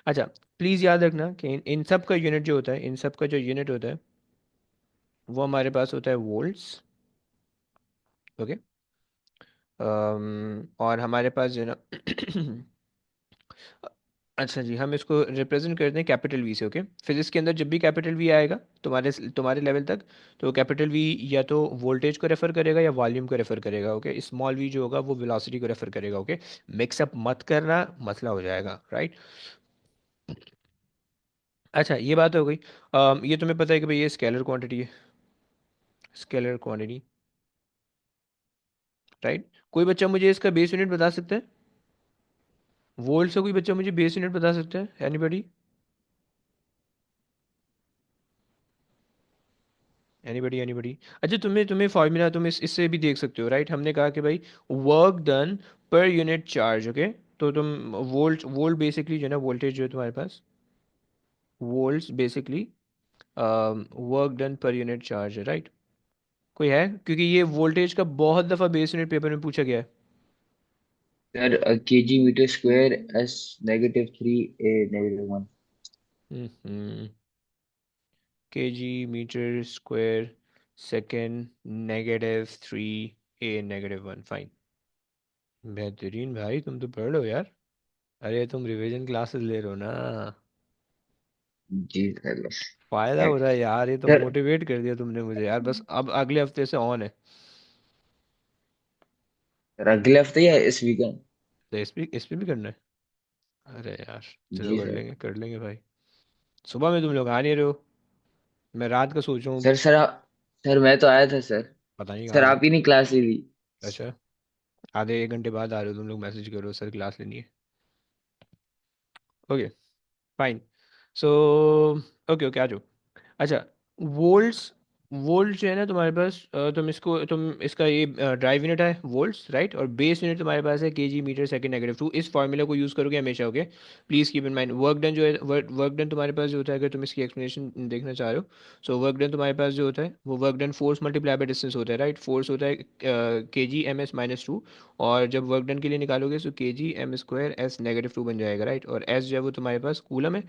अच्छा, प्लीज़ याद रखना कि इन सब का यूनिट जो होता है, इन सब का जो यूनिट होता है वो हमारे पास होता है वोल्ट्स, ओके। और हमारे पास जो है ना अच्छा जी, हम इसको रिप्रेजेंट करते हैं कैपिटल वी से, ओके। फिजिक्स के अंदर जब भी कैपिटल वी आएगा तुम्हारे तुम्हारे लेवल तक, तो कैपिटल वी या तो वोल्टेज को रेफर करेगा या वॉल्यूम को रेफर करेगा, ओके। स्मॉल वी जो होगा वो वेलोसिटी को रेफर करेगा, ओके। मिक्सअप मत करना, मसला हो जाएगा, राइट। अच्छा, ये बात हो गई। ये तुम्हें पता है कि भाई ये स्केलर क्वांटिटी है, स्केलर क्वांटिटी, राइट। कोई बच्चा मुझे इसका बेस यूनिट बता सकता है? वोल्ट से कोई बच्चा मुझे बेस यूनिट बता सकता है? एनीबॉडी? Anybody anybody? अच्छा, तुम्हें तुम्हें फॉर्मूला तुम इससे भी देख सकते हो, राइट। हमने कहा कि भाई वर्क डन पर यूनिट चार्ज, ओके। तो तुम वोल्ट वोल्ट बेसिकली जो है ना वोल्टेज जो है तुम्हारे पास, वोल्ट्स बेसिकली वर्क डन पर यूनिट चार्ज है, राइट। कोई है? क्योंकि ये वोल्टेज का बहुत दफ़ा बेस यूनिट पेपर में पूछा गया है। Sir kg metre square s -3 A -1। Hmm kg metre square second -3 a-1, fine. बेहतरीन भाई, तुम तो पढ़ लो यार। अरे तुम रिवीजन क्लासेस ले रहे हो ना, जी सर बस। फायदा हो रहा है यार। ये तो सर मोटिवेट कर दिया तुमने मुझे यार। बस अब अगले हफ्ते से ऑन है। सर अगले हफ्ते या इस वीकेंड? तो इस पे भी करना है? अरे यार, चलो जी कर सर। लेंगे कर लेंगे भाई। सुबह में तुम लोग आ नहीं रहे हो, मैं रात का सोच रहा हूँ। सर सर आप सर मैं तो आया था सर। पता नहीं सर कहाँ थे। आप ही नहीं क्लास ली थी। अच्छा, आधे एक घंटे बाद आ रहे हो तुम लोग, मैसेज करो सर क्लास लेनी है। Okay, fine. So okay okay, आ जाओ। अच्छा, वोल्ट्स। वोल्ट जो है ना तुम्हारे पास, तुम इसका ये ड्राइव यूनिट है वोल्ट्स, राइट। और बेस यूनिट तुम्हारे पास है केजी मीटर सेकंड -2। इस फॉर्मूला को यूज़ करोगे हमेशा, okay. Please keep in mind work done जो है, वर्क डन तुम्हारे पास जो होता है, अगर तुम इसकी एक्सप्लेनेशन देखना चाह रहे हो। सो वर्क डन तुम्हारे पास जो होता है वो work done force multiply by distance होता है, राइट। फोर्स होता है kg ms-2। और जब वर्क डन के लिए निकालोगे तो kg m² s-2 बन जाएगा, राइट। और s जो है वो तुम्हारे पास कूलम है।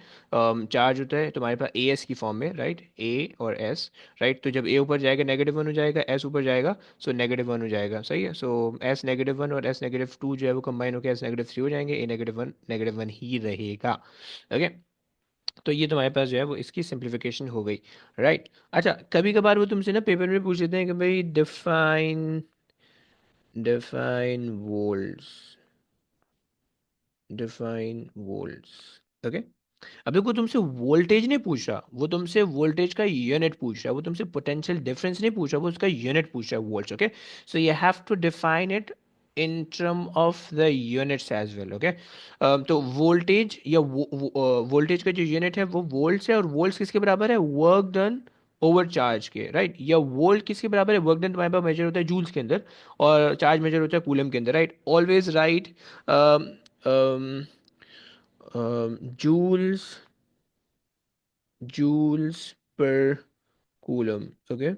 चार्ज होता है तुम्हारे पास ए एस की फॉर्म में, राइट, ए और एस। राइट, तो जब ए ऊपर जाएगा -1 हो जाएगा, एस ऊपर जाएगा सो -1 हो जाएगा, सही है। सो एस -1 और एस -2 जो है वो कंबाइन होकर s-3 हो जाएंगे, ए -1 -1 ही रहेगा, ओके। तो ये तुम्हारे पास जो है वो इसकी सिंप्लीफिकेशन हो गई, राइट। अच्छा, कभी कभार वो तुमसे ना पेपर में पूछ लेते हैं कि भाई define define volts, define volts, okay. अब देखो, तुमसे वोल्टेज नहीं पूछ रहा वो, तुमसे वोल्टेज का यूनिट पूछ रहा है वो, तुमसे पोटेंशियल डिफरेंस नहीं पूछ रहा वो, उसका यूनिट पूछ रहा है, volts, okay. So you have to define it in term of the units as well, okay. तो वोल्टेज या वोल्टेज का जो यूनिट है वो वोल्ट्स है, और वोल्ट्स किसके बराबर है? वर्क डन ओवर चार्ज के, राइट। या वोल्ट किसके बराबर है? वर्क डन तुम्हारे पास मेजर होता है जूल्स के अंदर, और चार्ज मेजर होता है कूलम के अंदर, right. Always right joules, joules per coulomb, okay.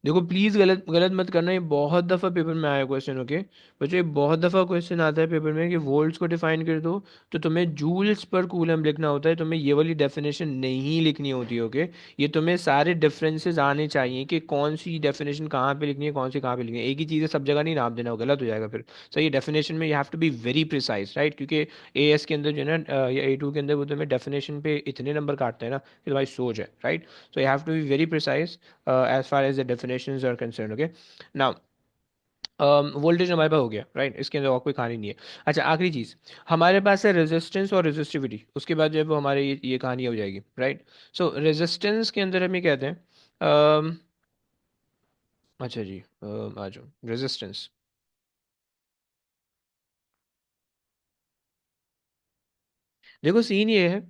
देखो प्लीज़ गलत गलत मत करना, ये बहुत दफ़ा पेपर में आया क्वेश्चन, ओके। बच्चों, ये बहुत दफ़ा क्वेश्चन आता है पेपर में कि वोल्ट्स को डिफाइन कर दो, तो तुम्हें जूल्स पर कूलम लिखना होता है, तुम्हें ये वाली डेफिनेशन नहीं लिखनी होती है, ओके। ये तुम्हें सारे डिफरेंसेस आने चाहिए कि कौन सी डेफिनेशन कहाँ पे लिखनी है, कौन सी कहाँ पे लिखनी है। एक ही चीज़ है सब जगह नहीं नाप देना, वो गलत हो जाएगा फिर। सही, डेफिनेशन में you have to be very precise, right. क्योंकि ए एस के अंदर जो है ना, या A2 के अंदर वो तुम्हें डेफिनेशन पे इतने नंबर काटते हैं ना कि तुम्हारी सोच है, right. So you have to be very precise as far as the definitions are concerned, okay। now voltage हमारे पास हो गया, राइट। इसके अंदर और कोई कहानी नहीं है। अच्छा, आखिरी चीज़ हमारे पास है रेजिस्टेंस और रेजिस्टिविटी। उसके बाद जो है वो हमारे ये कहानी हो जाएगी, राइट। सो रेजिस्टेंस के अंदर हम ये कहते हैं, अच्छा जी, आ जाओ रेजिस्टेंस। देखो सीन ये है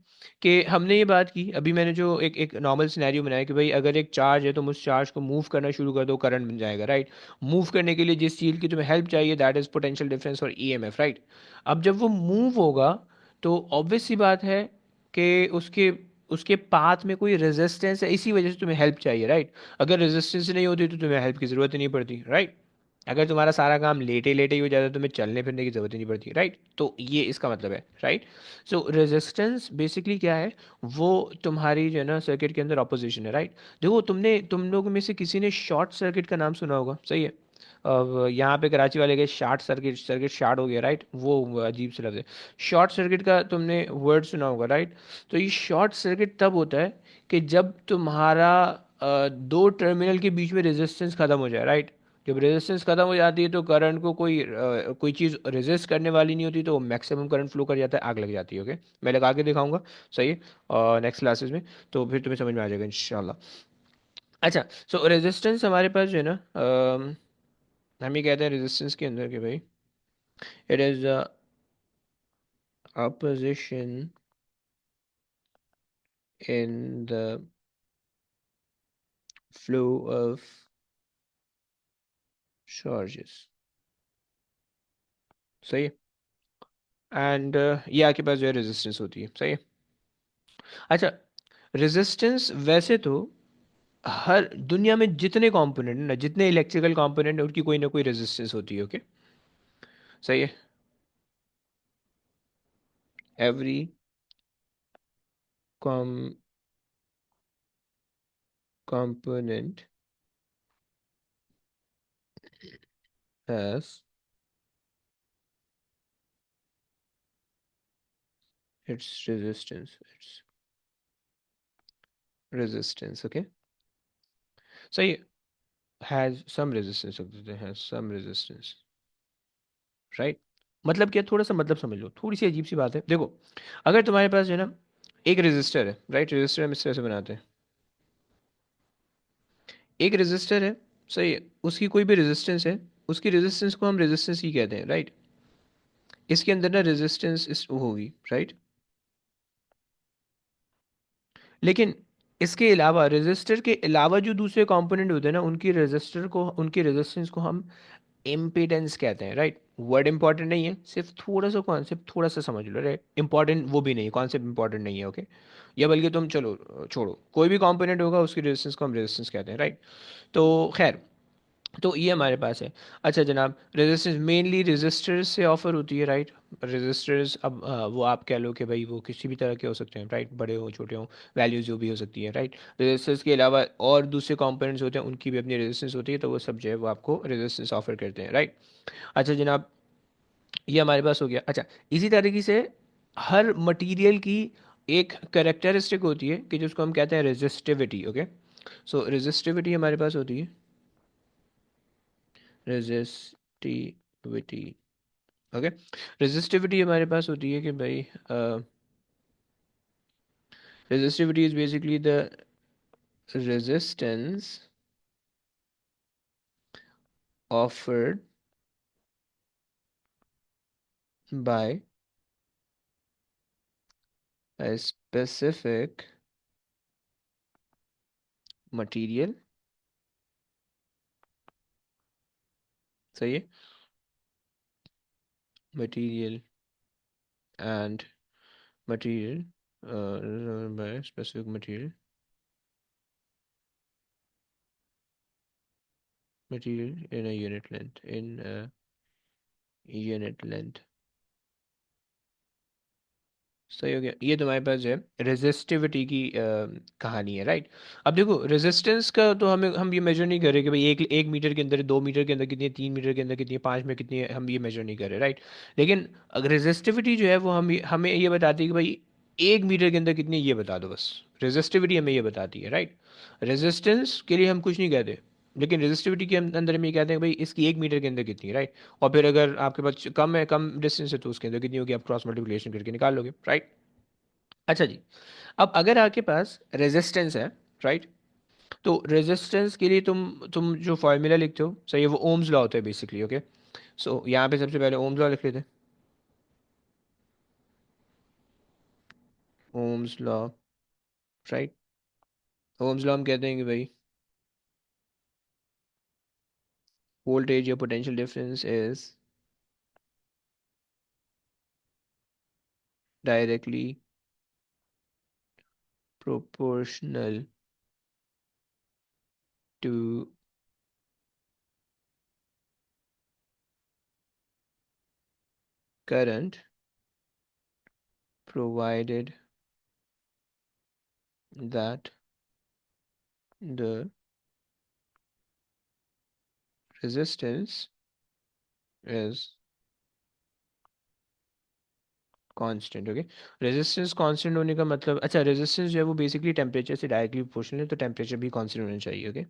कि हमने ये बात की अभी, मैंने जो एक एक नॉर्मल सिनेरियो बनाया कि भाई अगर एक चार्ज है, तुम उस चार्ज को मूव करना शुरू कर दो, करंट बन जाएगा, राइट। मूव करने के लिए जिस चीज़ की तुम्हें हेल्प चाहिए दैट इज़ पोटेंशियल डिफरेंस और ईएमएफ, राइट। अब जब वो मूव होगा तो ऑब्वियस सी बात है कि उसके उसके पाथ में कोई रेजिस्टेंस है, इसी वजह से तुम्हें हेल्प चाहिए, राइट। अगर रेजिस्टेंस नहीं होती तो तुम्हें हेल्प की ज़रूरत ही नहीं पड़ती, राइट। अगर तुम्हारा सारा काम लेटे लेटे ही हो जाता है, तुम्हें चलने फिरने की जरूरत ही नहीं पड़ती, राइट। तो ये इसका मतलब है, राइट। सो रेजिस्टेंस बेसिकली क्या है? वो तुम्हारी जो है ना सर्किट के अंदर ऑपोजिशन है, राइट। देखो, तुम लोगों में से किसी ने शॉर्ट सर्किट का नाम सुना होगा, सही है। अब यहाँ पे कराची वाले गए शॉर्ट सर्किट, सर्किट शॉर्ट हो गया, राइट। वो अजीब से लफ्ज़ है। शॉर्ट सर्किट का तुमने वर्ड सुना होगा, राइट। तो ये शॉर्ट सर्किट तब होता है कि जब तुम्हारा दो टर्मिनल के बीच में रेजिस्टेंस खत्म हो जाए, राइट। जब रेजिस्टेंस खत्म हो जाती है तो करंट को कोई चीज़ रेजिस्ट करने वाली नहीं होती, तो मैक्सिमम करंट फ्लो कर जाता है, आग लग जाती है, ओके। मैं लगा के दिखाऊंगा, सही है, नेक्स्ट क्लासेस में। तो फिर तुम्हें समझ में आ जाएगा इंशाल्लाह। अच्छा, सो रेजिस्टेंस हमारे पास जो है ना, हम ये कहते हैं रेजिस्टेंस के अंदर कि भाई it is opposition in the flow of charges, सही है। एंड ये आपके पास जो है रेजिस्टेंस होती है, सही है। अच्छा, रेजिस्टेंस वैसे तो हर दुनिया में जितने कंपोनेंट है ना, जितने इलेक्ट्रिकल कंपोनेंट है, उनकी कोई ना कोई रेजिस्टेंस होती है। ओके, सही है। Every component has its resistance, okay, सही है। हैज सम रेजिस्टेंस रख देते हैं, हैज सम रेजिस्टेंस, राइट। मतलब क्या, थोड़ा सा मतलब समझ लो, थोड़ी सी अजीब सी बात है। देखो, अगर तुम्हारे पास जो है ना एक रेजिस्टर है, राइट, रेजिस्टर हम इस तरह से बनाते हैं। एक रेजिस्टर है, सही है, उसकी कोई भी रेजिस्टेंस है, उसकी रेजिस्टेंस को हम रेजिस्टेंस ही कहते हैं, राइट। इसके अंदर ना रेजिस्टेंस इस होगी, राइट। लेकिन इसके अलावा, रेजिस्टर के अलावा जो दूसरे कंपोनेंट होते हैं ना, उनकी रेजिस्टेंस को हम इम्पीडेंस कहते हैं, राइट। वर्ड इंपॉर्टेंट नहीं है, सिर्फ थोड़ा सा कॉन्सेप्ट थोड़ा सा समझ लो, राइट। इंपॉर्टेंट वो भी नहीं है, कॉन्सेप्ट इंपॉर्टेंट नहीं है, ओके। या बल्कि तुम चलो छोड़ो, कोई भी कंपोनेंट होगा उसकी रेजिस्टेंस को हम रेजिस्टेंस कहते हैं, राइट। तो खैर, तो ये हमारे पास है। अच्छा जनाब, रेजिस्टेंस मेनली रेजिस्टर्स से ऑफर होती है, राइट। रेजिस्टर्स, अब वो आप कह लो कि भाई वो किसी भी तरह के हो सकते हैं, राइट, बड़े हो छोटे हो, वैल्यूज जो भी हो सकती है, राइट। रेजिस्टर्स के अलावा और दूसरे कंपोनेंट्स होते हैं, उनकी भी अपनी रेजिस्टेंस होती है, तो वो सब जो है वो आपको रेजिस्टेंस ऑफर करते हैं, राइट। अच्छा जनाब, ये हमारे पास हो गया। अच्छा, इसी तरीके से हर मटेरियल की एक करेक्टरिस्टिक होती है कि जिसको हम कहते हैं रेजिस्टिविटी, ओके। सो रेजिस्टिविटी हमारे पास होती है, रेजिस्टिविटी, ओके। रेजिस्टिविटी हमारे पास होती है कि भाई resistivity is basically the resistance offered by a specific material, सही है, material and material by specific material in a unit length, सही हो गया। ये तुम्हारे पास जो है रेजिस्टिविटी की कहानी है, राइट। अब देखो, रेजिस्टेंस का तो हम ये मेजर नहीं कर रहे कि भाई एक मीटर के अंदर, 2 मीटर के अंदर कितनी है, 3 मीटर के अंदर कितनी है, 5 में कितनी है, हम ये मेजर नहीं कर रहे, राइट। लेकिन अगर रेजिस्टिविटी जो है वो हमें ये बताती है कि भाई 1 मीटर के अंदर कितनी है, ये बता दो बस। रेजिस्टिविटी हमें ये बताती है, राइट। रेजिस्टेंस के लिए हम कुछ नहीं कहते, लेकिन रेजिस्टिविटी के अंदर हम ये कहते हैं कि भाई इसकी 1 मीटर के अंदर कितनी है, राइट। और फिर अगर आपके पास कम है, कम डिस्टेंस है, तो उसके अंदर कितनी होगी, आप क्रॉस मल्टीप्लिकेशन करके निकाल लोगे, राइट। अच्छा जी, अब अगर आपके पास रेजिस्टेंस है, राइट, तो रेजिस्टेंस के लिए तुम जो फॉर्मूला लिखते हो, सही है, वो ओम्स लॉ होता है बेसिकली, ओके। सो यहाँ पे सबसे पहले ओम्स लॉ लिख लेते हैं। Ohm's law, right. Ohm's law हम कहते हैं कि भाई वोल्टेज या potential difference is directly proportional to current provided that the resistance is constant, okay. Resistance constant होने का मतलब, अच्छा, रेजिस्टेंस जो है वो बेसिकली टेम्परेचर से डायरेक्टली प्रोपोर्शनल है, तो टेम्परेचर भी कांस्टेंट होना चाहिए, okay.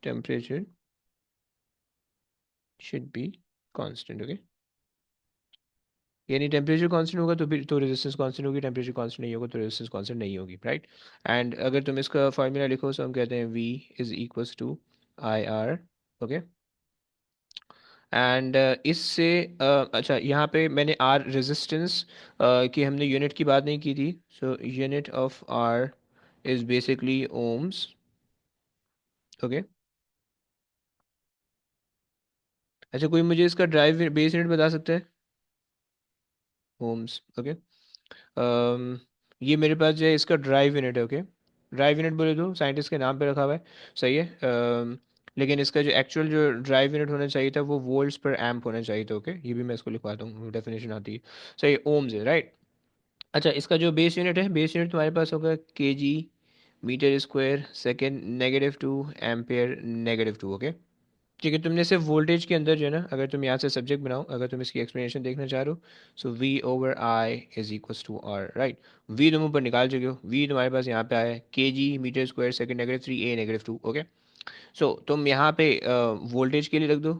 Temperature should be constant, okay. यानी टेम्परेचर कांस्टेंट होगा तो फिर तो रेजिस्टेंस कांस्टेंट होगी, टेम्परेचर कांस्टेंट नहीं होगा तो रेजिस्टेंस कांस्टेंट नहीं होगी, राइट। एंड अगर तुम इसका फार्मूला लिखो तो हम कहते हैं V is equals to I R, okay. And इससे अच्छा, यहाँ पे मैंने आर रेजिस्टेंस की हमने यूनिट की बात नहीं की थी, so unit of R is basically ohms, okay. अच्छा, कोई मुझे इसका ड्राइव बेस यूनिट बता सकता है? Ohms, okay. ये मेरे पास जो है इसका ड्राइव यूनिट है, ओके। ड्राइव यूनिट बोले तो साइंटिस्ट के नाम पे रखा हुआ है, सही है। लेकिन इसका जो एक्चुअल जो ड्राइव यूनिट होना चाहिए था वो वोल्ट्स पर एम्प होना चाहिए था, ओके। ये भी मैं इसको लिखवाता हूँ, डेफिनेशन आती है, सही है, ओम्स है, राइट। अच्छा, इसका जो बेस यूनिट है, बेस यूनिट तुम्हारे पास होगा KG metre square second -2 ampere -2, okay. ठीक है, तुमने सिर्फ वोल्टेज के अंदर जो है ना, अगर तुम यहाँ से सब्जेक्ट बनाओ, अगर तुम इसकी एक्सप्लेनेशन देखना चाह रहे हो, so V over I is equals to R, right. V तुम ऊपर निकाल चुके हो, वी तुम्हारे पास यहाँ पे आया है के जी मीटर स्क्वायर सेकेंड -3 ए -2, ओके। सो तुम यहाँ पे वोल्टेज के लिए रख दो।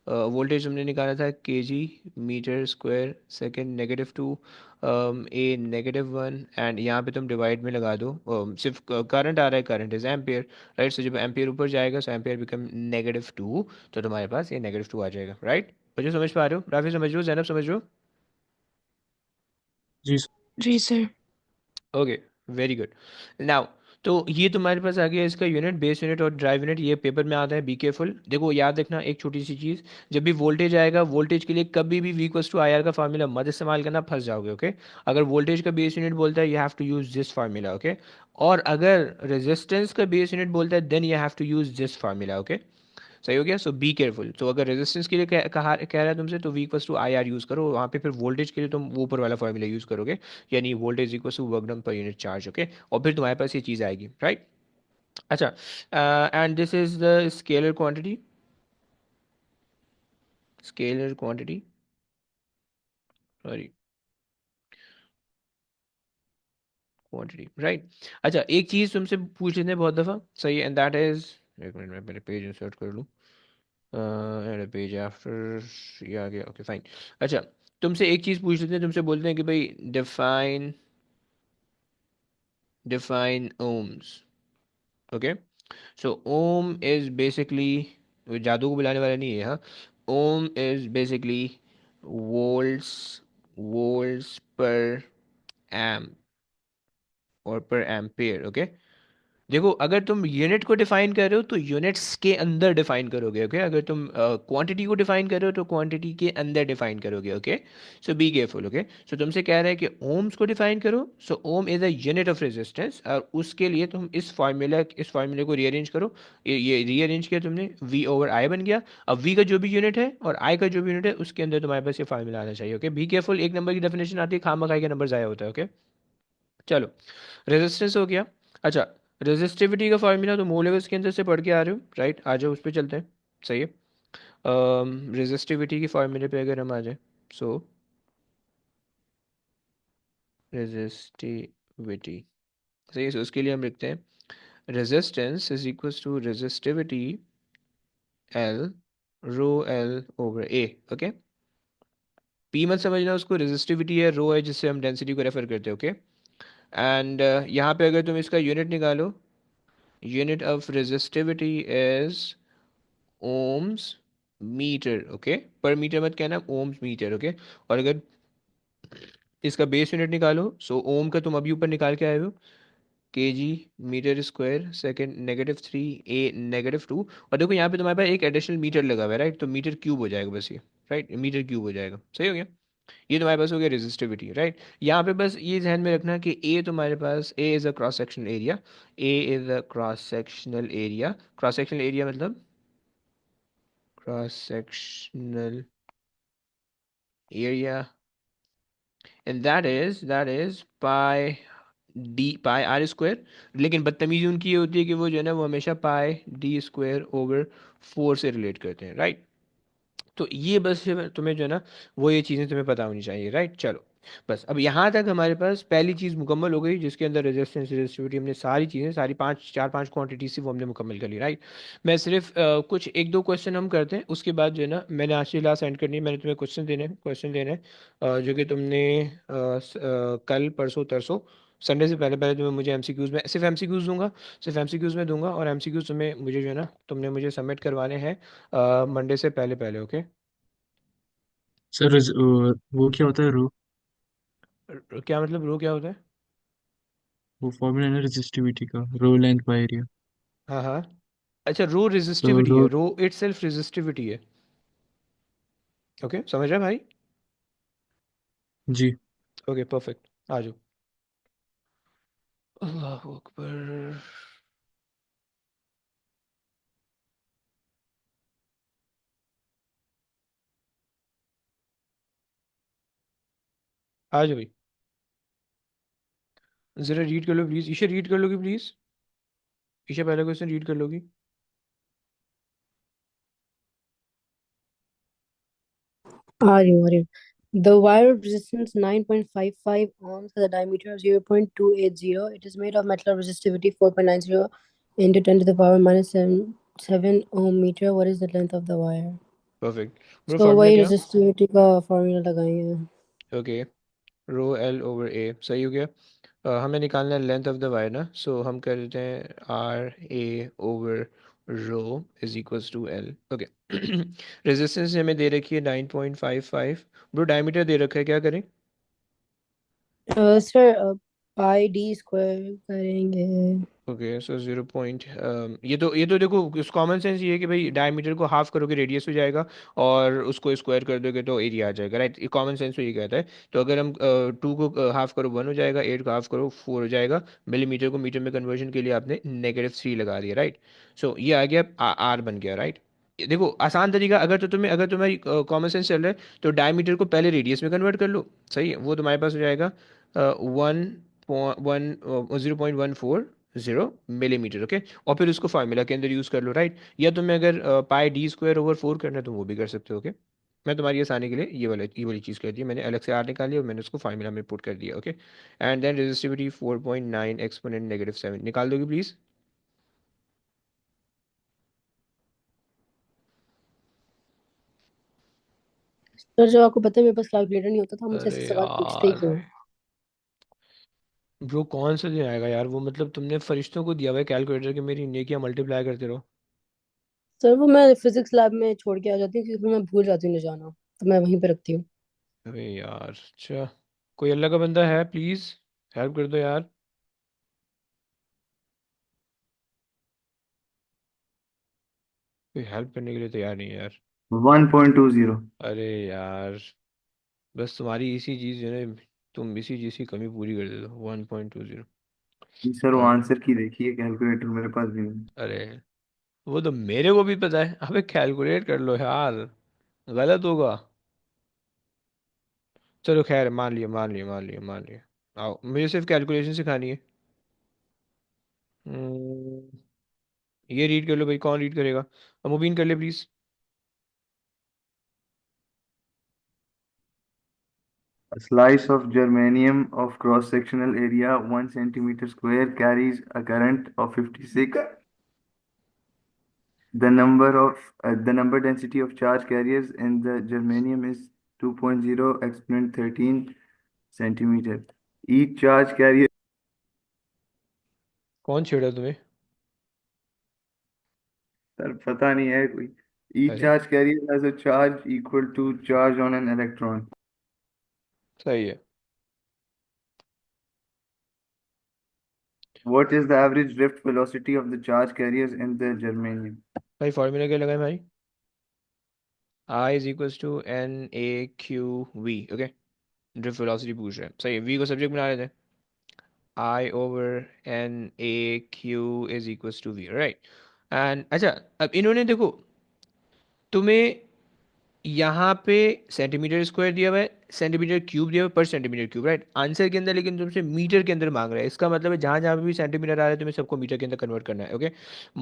वोल्टेज हमने निकाला था kg metre square second -2 A -1, and यहाँ पे तुम डिवाइड में लगा दो, सिर्फ करंट आ रहा है, करंट इज एम्पियर, राइट। सो जब एम्पियर ऊपर जाएगा सो एम्पियर बिकम -2, तो तुम्हारे पास ये -2 आ जाएगा, राइट। बच्चों समझ पा रहे हो, राफी समझ रहे हो, जैनब समझ रहे हो? जी जी sir. Okay, very good. Now, तो ये तुम्हारे पास आ गया इसका यूनिट, बेस यूनिट और ड्राइव यूनिट, ये पेपर में आता है, बी केयरफुल। देखो याद रखना एक छोटी सी चीज़, जब भी वोल्टेज आएगा, वोल्टेज के लिए कभी भी V equals to I R का फार्मूला मत इस्तेमाल करना, फंस जाओगे, ओके। अगर वोल्टेज का बेस यूनिट बोलता है you have to use this formula, okay. और अगर रेजिस्टेंस का बेस यूनिट बोलता है then you have to use this formula, okay. सही हो गया। So be careful. तो अगर रेजिस्टेंस के लिए कह रहा है तुमसे, तो V equals to I R use करो, वहाँ पे फिर वोल्टेज के लिए तुम वो ऊपर वाला फॉर्मूला यूज़ करोगे, यानी voltage equals to work done पर यूनिट चार्ज, ओके। और फिर तुम्हारे पास ये चीज़ आएगी, राइट। अच्छा, and this is the scalar quantity, scalar quantity, sorry, quantity, right. अच्छा, एक चीज़ तुमसे पूछ लेते हैं बहुत दफ़ा, सही है, एंड दैट इज, एक मिनट मैं पहले पेज इंसर्ट कर लूँ, एड पेज आफ्टर, ये आ गया, ओके फाइन। अच्छा, तुमसे एक चीज़ पूछ लेते हैं, तुमसे बोलते हैं कि भाई define, define ohms, okay। So ohm is basically, वो जादू को बुलाने वाला नहीं है, हाँ। ohm is basically volts, volts per amp और per ampere, okay। देखो, अगर तुम यूनिट को डिफाइन कर रहे हो तो यूनिट्स के अंदर डिफाइन करोगे, ओके। अगर तुम क्वांटिटी को डिफाइन कर रहे हो तो क्वांटिटी के अंदर डिफाइन करोगे, okay. So be careful, okay. So तुमसे कह रहा है कि ओम्स को डिफाइन करो, so ohm is a unit of resistance, और उसके लिए तुम इस फार्मूले को रीअरेंज करो। ये रीअरेंज किया तुमने, वी ओवर आई बन गया। अब वी का जो भी यूनिट है और आई का जो भी यूनिट है उसके अंदर तुम्हारे पास ये फार्मूला आना चाहिए, ओके। बी केयरफुल, एक नंबर की डेफिनेशन आती है, खामा खाई का नंबर ज़ाया होता है, ओके। चलो, रेजिस्टेंस हो गया। अच्छा, रेजिस्टिविटी का फार्मूला तो मोलेवल्स के अंदर से पढ़ के आ रहे हो, राइट। आ जाओ, उस पर चलते हैं, सही है। रेजिस्टिविटी की फार्मूले पे अगर हम आ जाए, सो रेजिस्टिविटी, सही है। सो उसके लिए हम लिखते हैं resistance is equals to resistivity L rho L over A, okay. P मत समझना उसको, रेजिस्टिविटी है, रो है जिससे हम डेंसिटी को रेफर करते हैं, ओके। एंड यहाँ पे अगर तुम इसका यूनिट निकालो, unit of resistivity is ohms metre, okay. पर मीटर मत कहना, ohms मीटर, ओके। और अगर इसका बेस यूनिट निकालो, सो ओम का तुम अभी ऊपर निकाल के आए हो, के जी मीटर स्क्वायर सेकेंड -3 ए -2। और देखो यहाँ पे तुम्हारे पास एक एडिशनल मीटर लगा हुआ है, राइट। तो मीटर क्यूब हो जाएगा बस ये, राइट, मीटर क्यूब हो जाएगा, सही हो गया। ये तुम्हारे पास हो गया रेजिस्टिविटी, राइट। यहाँ पे बस ये ध्यान में रखना कि ए तुम्हारे पास, a is a cross sectional area, a is a cross sectional area, cross sectional area मतलब cross sectional area, and that is pi d, pi r square. लेकिन बदतमीजी उनकी ये होती है कि वो जो है ना, वो हमेशा पाई डी स्क्वायर ओवर 4 से रिलेट करते हैं, राइट। तो ये बस तुम्हें जो है ना, वो ये चीज़ें तुम्हें पता होनी चाहिए, राइट। चलो, बस अब यहाँ तक हमारे पास पहली चीज़ मुकम्मल हो गई, जिसके अंदर रेजिस्टेंस रेजिस्टिविटी, हमने सारी चीज़ें, सारी पाँच चार पांच क्वांटिटी से वो हमने मुकम्मल कर ली, राइट। मैं सिर्फ कुछ एक दो क्वेश्चन हम करते हैं, उसके बाद जो है ना, मैंने आज की क्लास एंड करनी है, मैंने तुम्हें क्वेश्चन देने हैं, जो कि तुमने कल परसों तरसों संडे से पहले पहले तुम्हें मुझे एमसीक्यूज़ में, सिर्फ एमसीक्यूज़ दूंगा, सिर्फ एमसीक्यूज़ में दूंगा, और एमसीक्यूज़ तुम्हें मुझे जो है ना, तुमने मुझे सबमिट करवाने हैं मंडे से पहले पहले, ओके। सर वो क्या होता है रो? क्या मतलब रो क्या होता है? वो फॉर्मूला है ना रेजिस्टिविटी का, रो लेंथ बाय एरिया। हाँ हाँ। अच्छा, रो तो रेजिस्टिविटी है, रो, रो इट सेल्फ रेजिस्टिविटी है, ओके, समझ रहा है भाई? जी। Okay, perfect. आ जाओ। अल्लाह अकबर। आ जाओ भाई। ज़रा रीड कर लो प्लीज़, ईशा रीड कर लोगी प्लीज़। ईशा पहला क्वेश्चन रीड कर लोगी। Are you? The wire resistance 9.55 ohms has a diameter of 0.280. It is made of metal resistivity 4.90 into 10 to the power minus 7 ohm meter. What is the length of the wire? Perfect bro, So formula वही क्या? resistivity का formula लगाएंगे. Okay, रो L over ए, सही हो गया। हमें निकालना है लेंथ ऑफ द वायर ना, सो हम कर देते हैं R A over rho is equals to L. Okay. Resistance हमें दे रखी है 9.55। ब्रो डायमीटर दे रखा है, क्या करें? Sir, pi d square करेंगे. ओके सो 0 ये तो देखो, इस कॉमन सेंस ये है कि भाई डायमीटर को हाफ करोगे रेडियस हो जाएगा, और उसको स्क्वायर कर दोगे तो एरिया आ जाएगा, राइट? ये कॉमन सेंस तो ये कहता है। तो अगर हम 2 को हाफ करो 1 हो जाएगा, 8 को हाफ करो 4 हो जाएगा। मिलीमीटर को मीटर में कन्वर्जन के लिए आपने -3 लगा दिया, राइट? सो ये आ गया, आर बन गया, राइट? देखो आसान तरीका, अगर तुम्हारी कॉमन सेंस चल रहा है तो डायमीटर को पहले रेडियस में कन्वर्ट कर लो, सही है? वो तुम्हारे पास हो जाएगा 0.14 मिलीमीटर, ओके। और फिर उसको फार्मूला के अंदर यूज़ कर लो, राइट? या तुम्हें अगर पाई डी स्क्वायर ओवर 4 करना है तो वो भी कर सकते हो, ओके। मैं तुम्हारी आसानी के लिए ये वाली चीज़ कर दी, मैंने अलग से आर निकाली और मैंने उसको फार्मूला में पुट कर दिया, okay. And then resistivity 4.9 exponent -7 निकाल दोगे प्लीज़? सर जब आपको पता है मेरे पास कैलकुलेटर नहीं होता था, मुझसे अरे ऐसे सवाल पूछते ही यार क्यों? ब्रो, कौन सा दिन आएगा यार, वो मतलब तुमने फरिश्तों को दिया हुआ है कैलकुलेटर के मेरी नेकियां मल्टीप्लाई करते रहो। सर वो मैं फिजिक्स लैब में छोड़ के आ जाती हूँ क्योंकि मैं भूल जाती हूँ ले जाना, तो मैं वहीं पे रखती हूँ. अरे यार, अच्छा, कोई अल्लाह का बंदा है प्लीज़, हेल्प कर दो यार। कोई हेल्प करने के लिए तैयार नहीं है यार। 1.20। अरे यार, बस तुम्हारी इसी चीज़ जो है, तुम इसी चीज़ की कमी पूरी कर दे दो। 1.20। जी सर, वो हाँ। आंसर की देखिए, कैलकुलेटर मेरे पास भी नहीं। अरे वो तो मेरे को भी पता है, अबे कैलकुलेट कर लो यार, गलत होगा। चलो खैर, मान लिया। आओ, मुझे सिर्फ कैलकुलेशन सिखानी है। हम्म, ये रीड कर लो भाई, कौन रीड करेगा? अब मुबीन कर ले please. A slice of germanium of cross-sectional area 1 centimeter square carries a current of 56. The number density of charge carriers in the germanium is 2.0 exponent 13 centimeter. Each charge carrier. कौन छेड़ा तुम्हें? सर पता नहीं है कोई. Each अरे charge carrier has a charge equal to charge on an electron. सही है। What is the average drift velocity of the charge carriers in the germanium? भाई फार्मूला क्या लगाए भाई? I is equals to NAQV, okay. Drift velocity पूछ रहे हैं, सही है, वी को सब्जेक्ट बना लेते हैं। I/NAQ is equals to V, right? And अच्छा, अब इन्होंने देखो तुम्हें यहाँ पे सेंटीमीटर स्क्वायर दिया हुआ है, सेंटीमीटर क्यूब दिया हुआ है, पर सेंटीमीटर क्यूब, राइट? आंसर के अंदर लेकिन तुमसे मीटर के अंदर मांग रहा है, इसका मतलब है जहाँ जहाँ पे भी सेंटीमीटर आ रहा है तुम्हें सबको मीटर के अंदर कन्वर्ट करना है, ओके।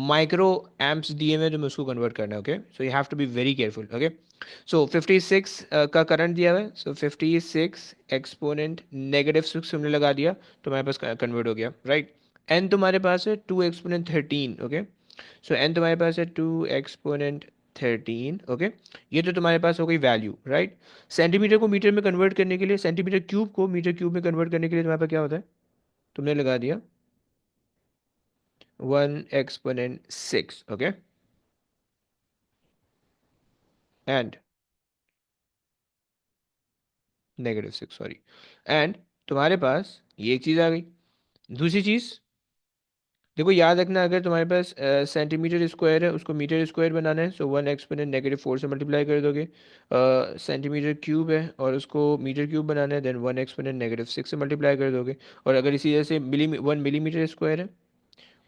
माइक्रो एम्प्स दिए हुए हैं, तुम्हें उसको कन्वर्ट करना है, okay. So you have to be very careful, okay. So 56 का करंट दिया हुआ है, सो 56 एक्सपोनेंट -6 हमने लगा दिया, तो हमारे पास कन्वर्ट हो गया, राइट? एन तुम्हारे पास है 2 एक्सपोनेंट 13, ओके। सो एन तुम्हारे पास है 2 एक्सपोनेंट 13, ओके। ये तो तुम्हारे पास हो गई वैल्यू, राइट? सेंटीमीटर को मीटर में कन्वर्ट करने के लिए, सेंटीमीटर क्यूब को मीटर क्यूब में कन्वर्ट करने के लिए तुम्हारे पास क्या होता है? तुमने लगा दिया 1 exponent 6, okay. And -6, sorry. And तुम्हारे पास ये एक चीज़ आ गई। दूसरी चीज़, देखो याद रखना, अगर तुम्हारे पास सेंटीमीटर स्क्वायर है उसको मीटर स्क्वायर बनाना है, सो 1 एक्सपोनेंट -4 से मल्टीप्लाई कर दोगे। सेंटीमीटर क्यूब है और उसको मीटर क्यूब बनाना है, देन 1 एक्सपोनेंट -6 से मल्टीप्लाई कर दोगे। और अगर इसी जैसे 1 मिलीमीटर स्क्वायर है,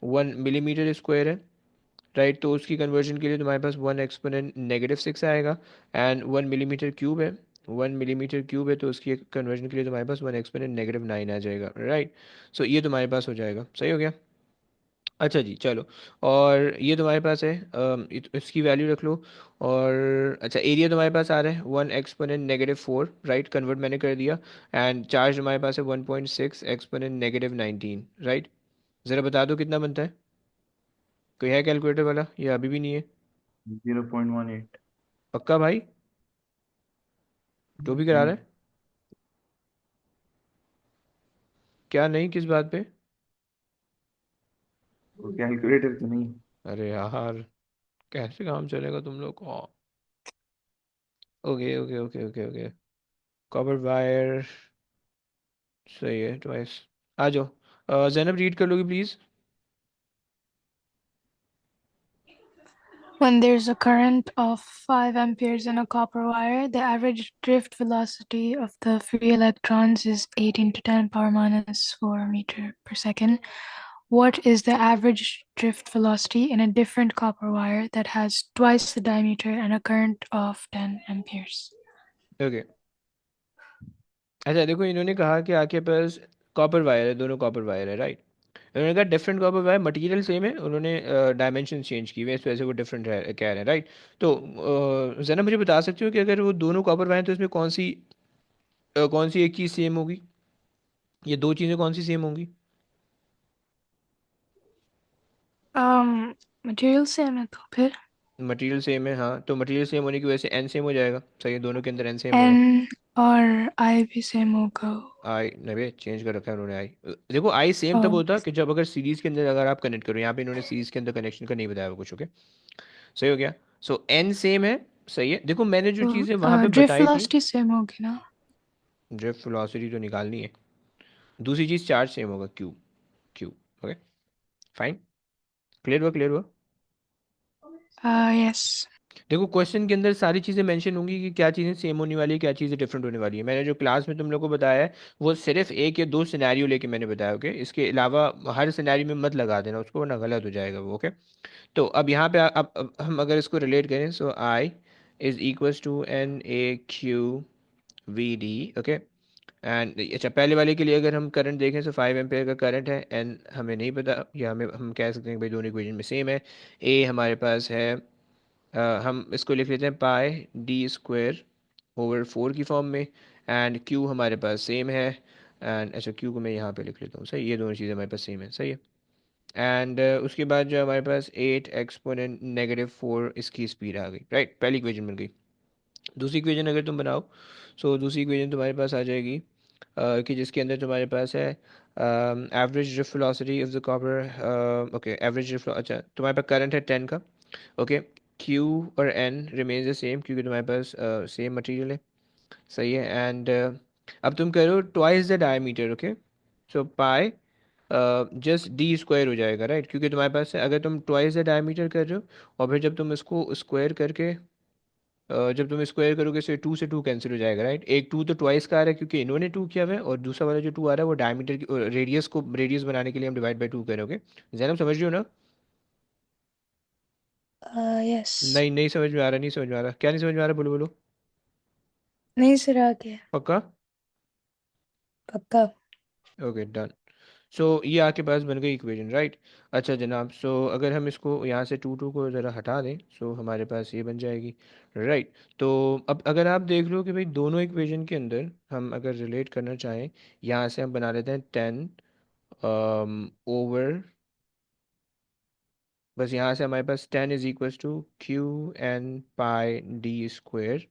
1 मिलीमीटर स्क्वायर है, राइट, तो उसकी कन्वर्जन के लिए तुम्हारे पास 1 एक्सपोनेंट -6 आएगा। एंड 1 मिलीमीटर क्यूब है, 1 मिलीमीटर क्यूब है, तो उसकी कन्वर्जन के लिए तुम्हारे पास 1 एक्सपोनेंट -9 आ जाएगा, राइट। सो ये तुम्हारे पास हो जाएगा, सही हो गया। अच्छा जी चलो, और ये तुम्हारे पास है, इसकी वैल्यू रख लो। और अच्छा, एरिया तुम्हारे पास आ रहा है 1 एक्सपोनेंट -4, राइट, कन्वर्ट मैंने कर दिया। एंड चार्ज तुम्हारे पास है 1.6 एक्सपोनेंट -19, राइट। ज़रा बता दो कितना बनता है, कोई है कैलकुलेटर वाला या अभी भी नहीं है? 0.18। पक्का भाई? जो भी करा रहा है, क्या नहीं, किस बात पे? वो कैलकुलेटर तो नहीं। अरे यार, कैसे काम चलेगा तुम लोग को? Okay okay okay okay okay, copper wire, सही है, ट्वाइस। आ जाओ, जैनब रीड कर लोगी please. When there's a current of 5 amperes in a copper wire, the average drift velocity of the free electrons is 18 to 10 power minus 4 meter per second. What is the average drift velocity in a different copper wire that has twice the diameter and a current of 10 amperes? Okay, अच्छा देखो, इन्होंने कहा कि आपके पास copper wire है, दोनों copper wire है, right. उन्होंने कहा different copper wire, material same है, उन्होंने डायमेंशन चेंज की हुए हैं, इस वजह से वो डिफरेंट कह रहे हैं, राइट। तो ज़रा मुझे बता सकते हो कि अगर वो दोनों कॉपर वायर हैं तो इसमें कौन सी एक चीज़ सेम होगी, ये दो चीज़ें कौन सी सेम होंगी? Material same है तो फिर मटेरियल सेम है, हाँ, तो मटेरियल सेम होने की वजह से एन सेम हो जाएगा, सही है, दोनों के अंदर एन सेम होगा। N और I भी सेम होगा। आई नहीं, चेंज कर रखा है उन्होंने आई। देखो आई सेम तब Oh, होता कि जब अगर सीरीज के अंदर अगर आप कनेक्ट करो, यहाँ पे इन्होंने सीरीज के अंदर कनेक्शन का नहीं बताया हुआ कुछ, ओके, सही हो गया। सो एन सेम है, सही है। देखो मैंने जो तो चीज़ें वहाँ पे drift बताई थी, velocity सेम होगी ना? ड्रिफ्ट वेलोसिटी तो निकालनी है। दूसरी चीज़ चार्ज सेम होगा, Q, Q, okay, fine, clear हुआ, क्लियर हुआ। Yes. देखो क्वेश्चन के अंदर सारी चीज़ें मेंशन होंगी कि क्या चीज़ें सेम होने वाली है, क्या चीज़ें डिफरेंट होने वाली है। मैंने जो क्लास में तुम लोग को बताया है वो सिर्फ एक या दो सिनेरियो लेके मैंने बताया, ओके, इसके अलावा हर सिनेरियो में मत लगा देना उसको, वरना गलत हो जाएगा वो, ओके। तो अब यहाँ पे अब हम अगर इसको रिलेट करें, so I is equals to n a q v d, okay. And अच्छा, पहले वाले के लिए अगर हम करंट देखें तो 5 एम्पेयर का करंट है, एन हमें नहीं पता, या हमें हम कह सकते हैं कि भाई दोनों इक्वेशन में सेम है। ए हमारे पास है, हम इसको लिख लेते हैं पाई डी स्क्वायर ओवर 4 की फॉर्म में। एंड क्यू हमारे पास सेम है, एंड अच्छा क्यू को मैं यहाँ पे लिख लेता हूँ, सही, ये दोनों चीज़ें हमारे पास सेम है, सही है। एंड उसके बाद जो हमारे पास 8 एक्सपोनेंट -4 इसकी स्पीड आ गई, राइट, पहली इक्वेशन बन गई। दूसरी इक्वेशन अगर तुम बनाओ, सो दूसरी इक्वेशन तुम्हारे पास आ जाएगी, कि जिसके अंदर तुम्हारे पास है average drift velocity of the copper, okay, average drift, अच्छा तुम्हारे पास करंट है 10 का, ओके। क्यू और एन रिमेन्स द सेम क्योंकि तुम्हारे पास सेम मटेरियल है, सही है। एंड अब तुम करो twice the diameter, okay. So pi just D square हो जाएगा, राइट, क्योंकि तुम्हारे पास अगर तुम ट्वाइस द डायमीटर कर रहे हो और फिर जब तुम इसको स्क्वायर करके जब तुम स्क्वायर करोगे से टू कैंसिल हो जाएगा, राइट। एक टू तो ट्वाइस का आ रहा है क्योंकि इन्होंने टू किया हुआ है, और दूसरा वाला जो टू आ रहा है वो डायमीटर की रेडियस को रेडियस बनाने के लिए हम डिवाइड बाई टू करोगे। जैनब समझ रही हो ना? Yes. नहीं, नहीं समझ में आ रहा, नहीं समझ में आ रहा, क्या नहीं समझ में आ रहा, बोलो बोलो। नहीं सर, आ गया। पक्का? पक्का। Okay done. सो ये आपके पास बन गई इक्वेशन, राइट। अच्छा जनाब, सो अगर हम इसको यहाँ से टू टू को ज़रा हटा दें, सो हमारे पास ये बन जाएगी, राइट। तो अब अगर आप देख लो कि भाई दोनों इक्वेशन के अंदर हम अगर रिलेट करना चाहें, यहाँ से हम बना लेते हैं 10 ओवर, बस यहाँ से हमारे पास 10 is equals to Q N pi D square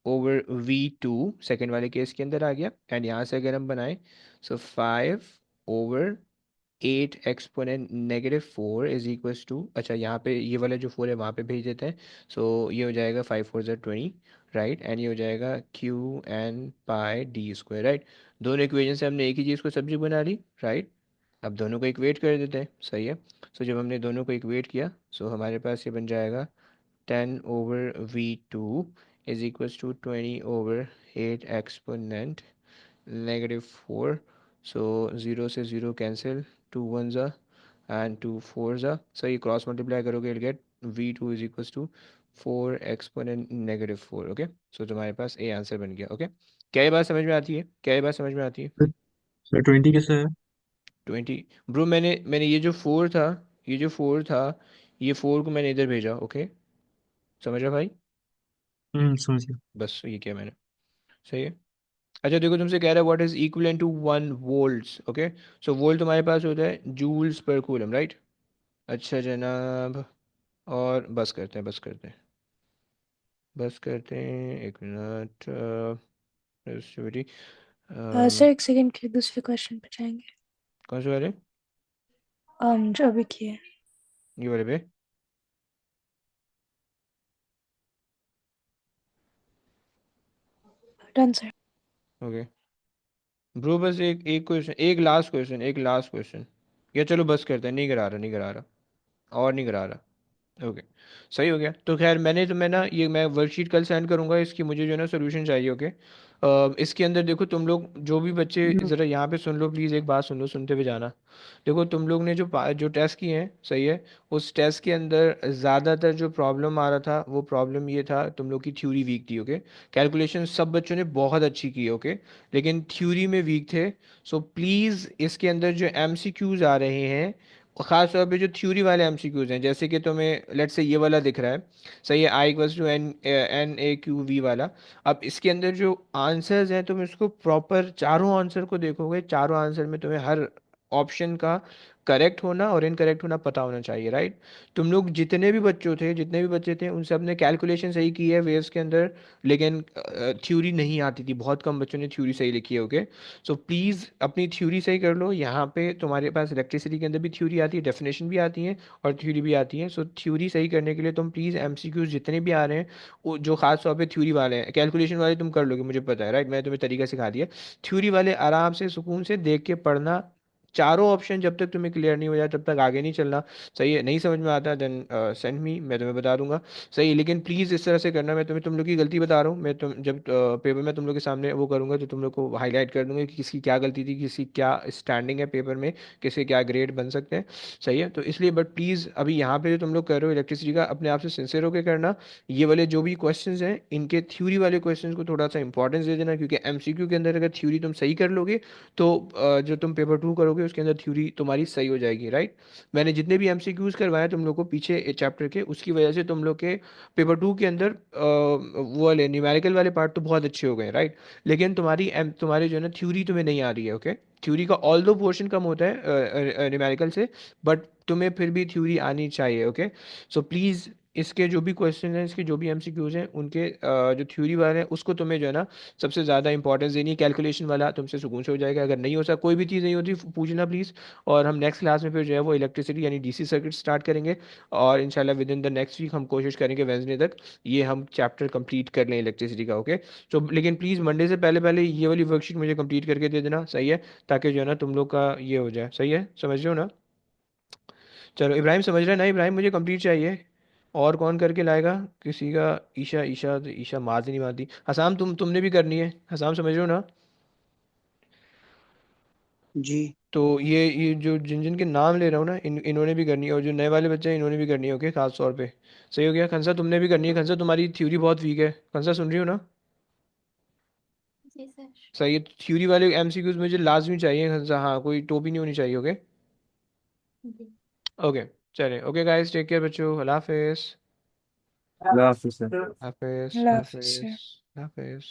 over V2, second वाले केस के अंदर आ गया। एंड यहाँ से अगर हम बनाएं, सो 5/8 एक्सपोनेंट -4 इज इक्वल्स टू, अच्छा यहाँ पे ये वाला जो 4 है वहाँ पे भेज देते हैं। सो ये हो जाएगा 5 4 ज़ा 20, राइट। एंड ये हो जाएगा Q N pi D square, right. दोनों इक्वेशन से हमने एक ही चीज़ को सब्जेक्ट बना ली, राइट। अब दोनों को इक्वेट कर देते हैं, सही है। सो जब हमने दोनों को इक्वेट किया, सो हमारे पास ये बन जाएगा 10/v2 is equals to 20/8 exponent -4। So 0 से 0 कैंसिल, 2 1 ज़ा एंड 2 4 ज़ा। सो ये क्रॉस मल्टीप्लाई करोगे, will get v2 is equals to 4 exponent -4। Okay, so तुम्हारे पास ए आंसर बन गया। ओके, क्या ये बात समझ में आती है? क्या ये बात समझ में आती है? सर 20 कैसे है? 20 ब्रो, मैंने ये जो 4 था, ये जो 4 था, ये 4 को मैंने इधर भेजा। ओके, समझ रहा भाई? समझ गया। बस ये किया मैंने, सही है। अच्छा देखो, तुमसे कह रहा है what is equivalent to 1 volts. Okay, so volt तुम्हारे पास होता है जूल्स पर कूलम, राइट? अच्छा जनाब, और बस करते हैं, बस करते हैं, बस करते हैं, एक मिनट। रेसिस्टिविटी, सर एक सेकंड के दूसरे क्वेश्चन पे जाएंगे। कौन से वाले? जो अभी किए। ये वाले पे? Done sir. ओके ब्रो, बस एक एक क्वेश्चन, एक लास्ट क्वेश्चन, एक लास्ट क्वेश्चन। या चलो बस करते हैं, नहीं करा रहा, नहीं करा रहा, और नहीं करा रहा। ओके, सही हो गया। तो खैर मैं ना ये मैं वर्कशीट कल सेंड करूँगा इसकी, मुझे जो है ना सोल्यूशन चाहिए। ओके, इसके अंदर देखो, तुम लोग जो भी बच्चे ज़रा यहाँ पे सुन लो प्लीज़, एक बात सुन लो, सुनते हुए जाना। देखो तुम लोग ने जो टेस्ट किए हैं, सही है, उस टेस्ट के अंदर ज़्यादातर जो प्रॉब्लम आ रहा था, वो प्रॉब्लम ये था, तुम लोग की थ्योरी वीक थी। ओके, कैलकुलेशन सब बच्चों ने बहुत अच्छी की है। ओके, लेकिन थ्योरी में वीक थे। सो प्लीज़ इसके अंदर जो एमसीक्यूज़ आ रहे हैं, और ख़ास तौर पे जो थ्योरी वाले एमसीक्यूज़ हैं, जैसे कि तुम्हें लेट से ये वाला दिख रहा है, सही है, I = N A Q V वाला। अब इसके अंदर जो आंसर्स हैं, तुम इसको प्रॉपर चारों आंसर को देखोगे, चारों आंसर में तुम्हें हर ऑप्शन का करेक्ट होना और इनकरेक्ट होना पता होना चाहिए, राइट? तुम लोग जितने भी बच्चे थे, उन सब ने कैलकुलेशन सही की है वेव्स के अंदर, लेकिन थ्योरी नहीं आती थी। बहुत कम बच्चों ने थ्योरी सही लिखी है। ओके, सो प्लीज़ अपनी थ्योरी सही कर लो। यहाँ पे तुम्हारे पास इलेक्ट्रिसिटी के अंदर भी थ्योरी आती है, डेफिनेशन भी आती है, और थ्योरी भी आती है। सो थ्योरी सही करने के लिए तुम प्लीज़ एमसीक्यूज जितने भी आ रहे हैं, वो जो खास तौर पे थ्योरी वाले हैं, कैलकुलेशन वाले तुम कर लोगे, मुझे पता है, राइट? मैंने तुम्हें तरीका सिखा दिया। थ्योरी वाले आराम से सुकून से देख के पढ़ना, चारों ऑप्शन जब तक तुम्हें क्लियर नहीं हो जाए तब तक आगे नहीं चलना। सही है, नहीं समझ में आता देन सेंड मी, मैं तुम्हें बता दूंगा। सही है, लेकिन प्लीज़ इस तरह से करना। मैं तुम्हें तुम लोग की गलती बता रहा हूँ। मैं तुम जब पेपर में तुम लोग के सामने वो करूँगा, तो तुम लोग को हाईलाइट कर दूंगा कि किसकी क्या गलती थी, किसी क्या स्टैंडिंग है पेपर में, किसके क्या ग्रेड बन सकते हैं। सही है, तो इसलिए बट प्लीज़ अभी यहाँ पे जो तुम लोग कर रहे हो इलेक्ट्रिसिटी का, अपने आप से सिंसियर होकर करना। ये वाले जो भी क्वेश्चंस हैं, इनके थ्योरी वाले क्वेश्चंस को थोड़ा सा इंपॉर्टेंस दे देना, क्योंकि एमसीक्यू के अंदर अगर थ्योरी तुम सही कर लोगे, तो जो तुम पेपर 2 करोगे उसके अंदर थ्योरी तुम्हारी सही हो जाएगी, राइट? मैंने जितने भी एमसीक्यूज करवाए तुम लोग को पीछे चैप्टर के, उसकी वजह से तुम लोग के पेपर 2 के अंदर वो वाले न्यूमेरिकल वाले पार्ट तो बहुत अच्छे हो गए, राइट? लेकिन तुम्हारी जो है ना थ्योरी तुम्हें नहीं आ रही है। ओके, थ्योरी का ऑल दो पोर्शन कम होता है न्यूमेरिकल से, बट तुम्हें फिर भी थ्योरी आनी चाहिए। ओके, सो प्लीज़ इसके जो भी क्वेश्चन हैं, इसके जो भी एमसीक्यूज हैं, उनके जो थ्योरी वाले हैं, उसको तुम्हें जो है ना सबसे ज़्यादा इंपॉर्टेंस देनी है। कैलकुलेशन वाला तुमसे सुकून से हो जाएगा। अगर नहीं हो सकता, कोई भी चीज़ नहीं होती, पूछना प्लीज़। और हम नेक्स्ट क्लास में फिर जो है वो इलेक्ट्रिसिटी यानी डीसी सर्किट स्टार्ट करेंगे, और इंशाल्लाह within the next week हम कोशिश करेंगे वेंसडे तक ये हम चैप्टर कंप्लीट कर लें इलेक्ट्रिसिटी का। ओके, तो लेकिन प्लीज़ मंडे से पहले पहले ये वाली वर्कशीट मुझे कंप्लीट करके दे देना, सही है, ताकि जो है ना तुम लोग का ये हो जाए। सही है, समझ रहे हो ना? चलो इब्राहिम समझ रहा है ना? इब्राहिम मुझे कंप्लीट चाहिए। और कौन करके लाएगा किसी का? ईशा, ईशा तो ईशा मारती नहीं मारती। हसाम, तुमने भी करनी है। हसाम समझ रहे हो ना? जी। तो ये जो जिन जिन के नाम ले रहा हूँ ना, इन्होंने भी करनी है, और जो नए वाले बच्चे हैं इन्होंने भी करनी है। ओके, खास तौर पे सही हो गया। खंसा तुमने भी करनी है। खंसा तुम्हारी थ्योरी बहुत वीक है। खंसा सुन रही हो ना? जी सर। सही है, थ्योरी वाले एमसीक्यूज मुझे लाजमी चाहिए खंसा, हाँ, कोई टोपी नहीं होनी चाहिए। ओके, जी। ओके, चले। ओके गाइस, टेक केयर बच्चों, अल्लाह हाफिज़। अल्लाह हाफिज़ सर। हाफिज़ अल्लाह हाफिज़ हाफिज़ सर। हाफिज़।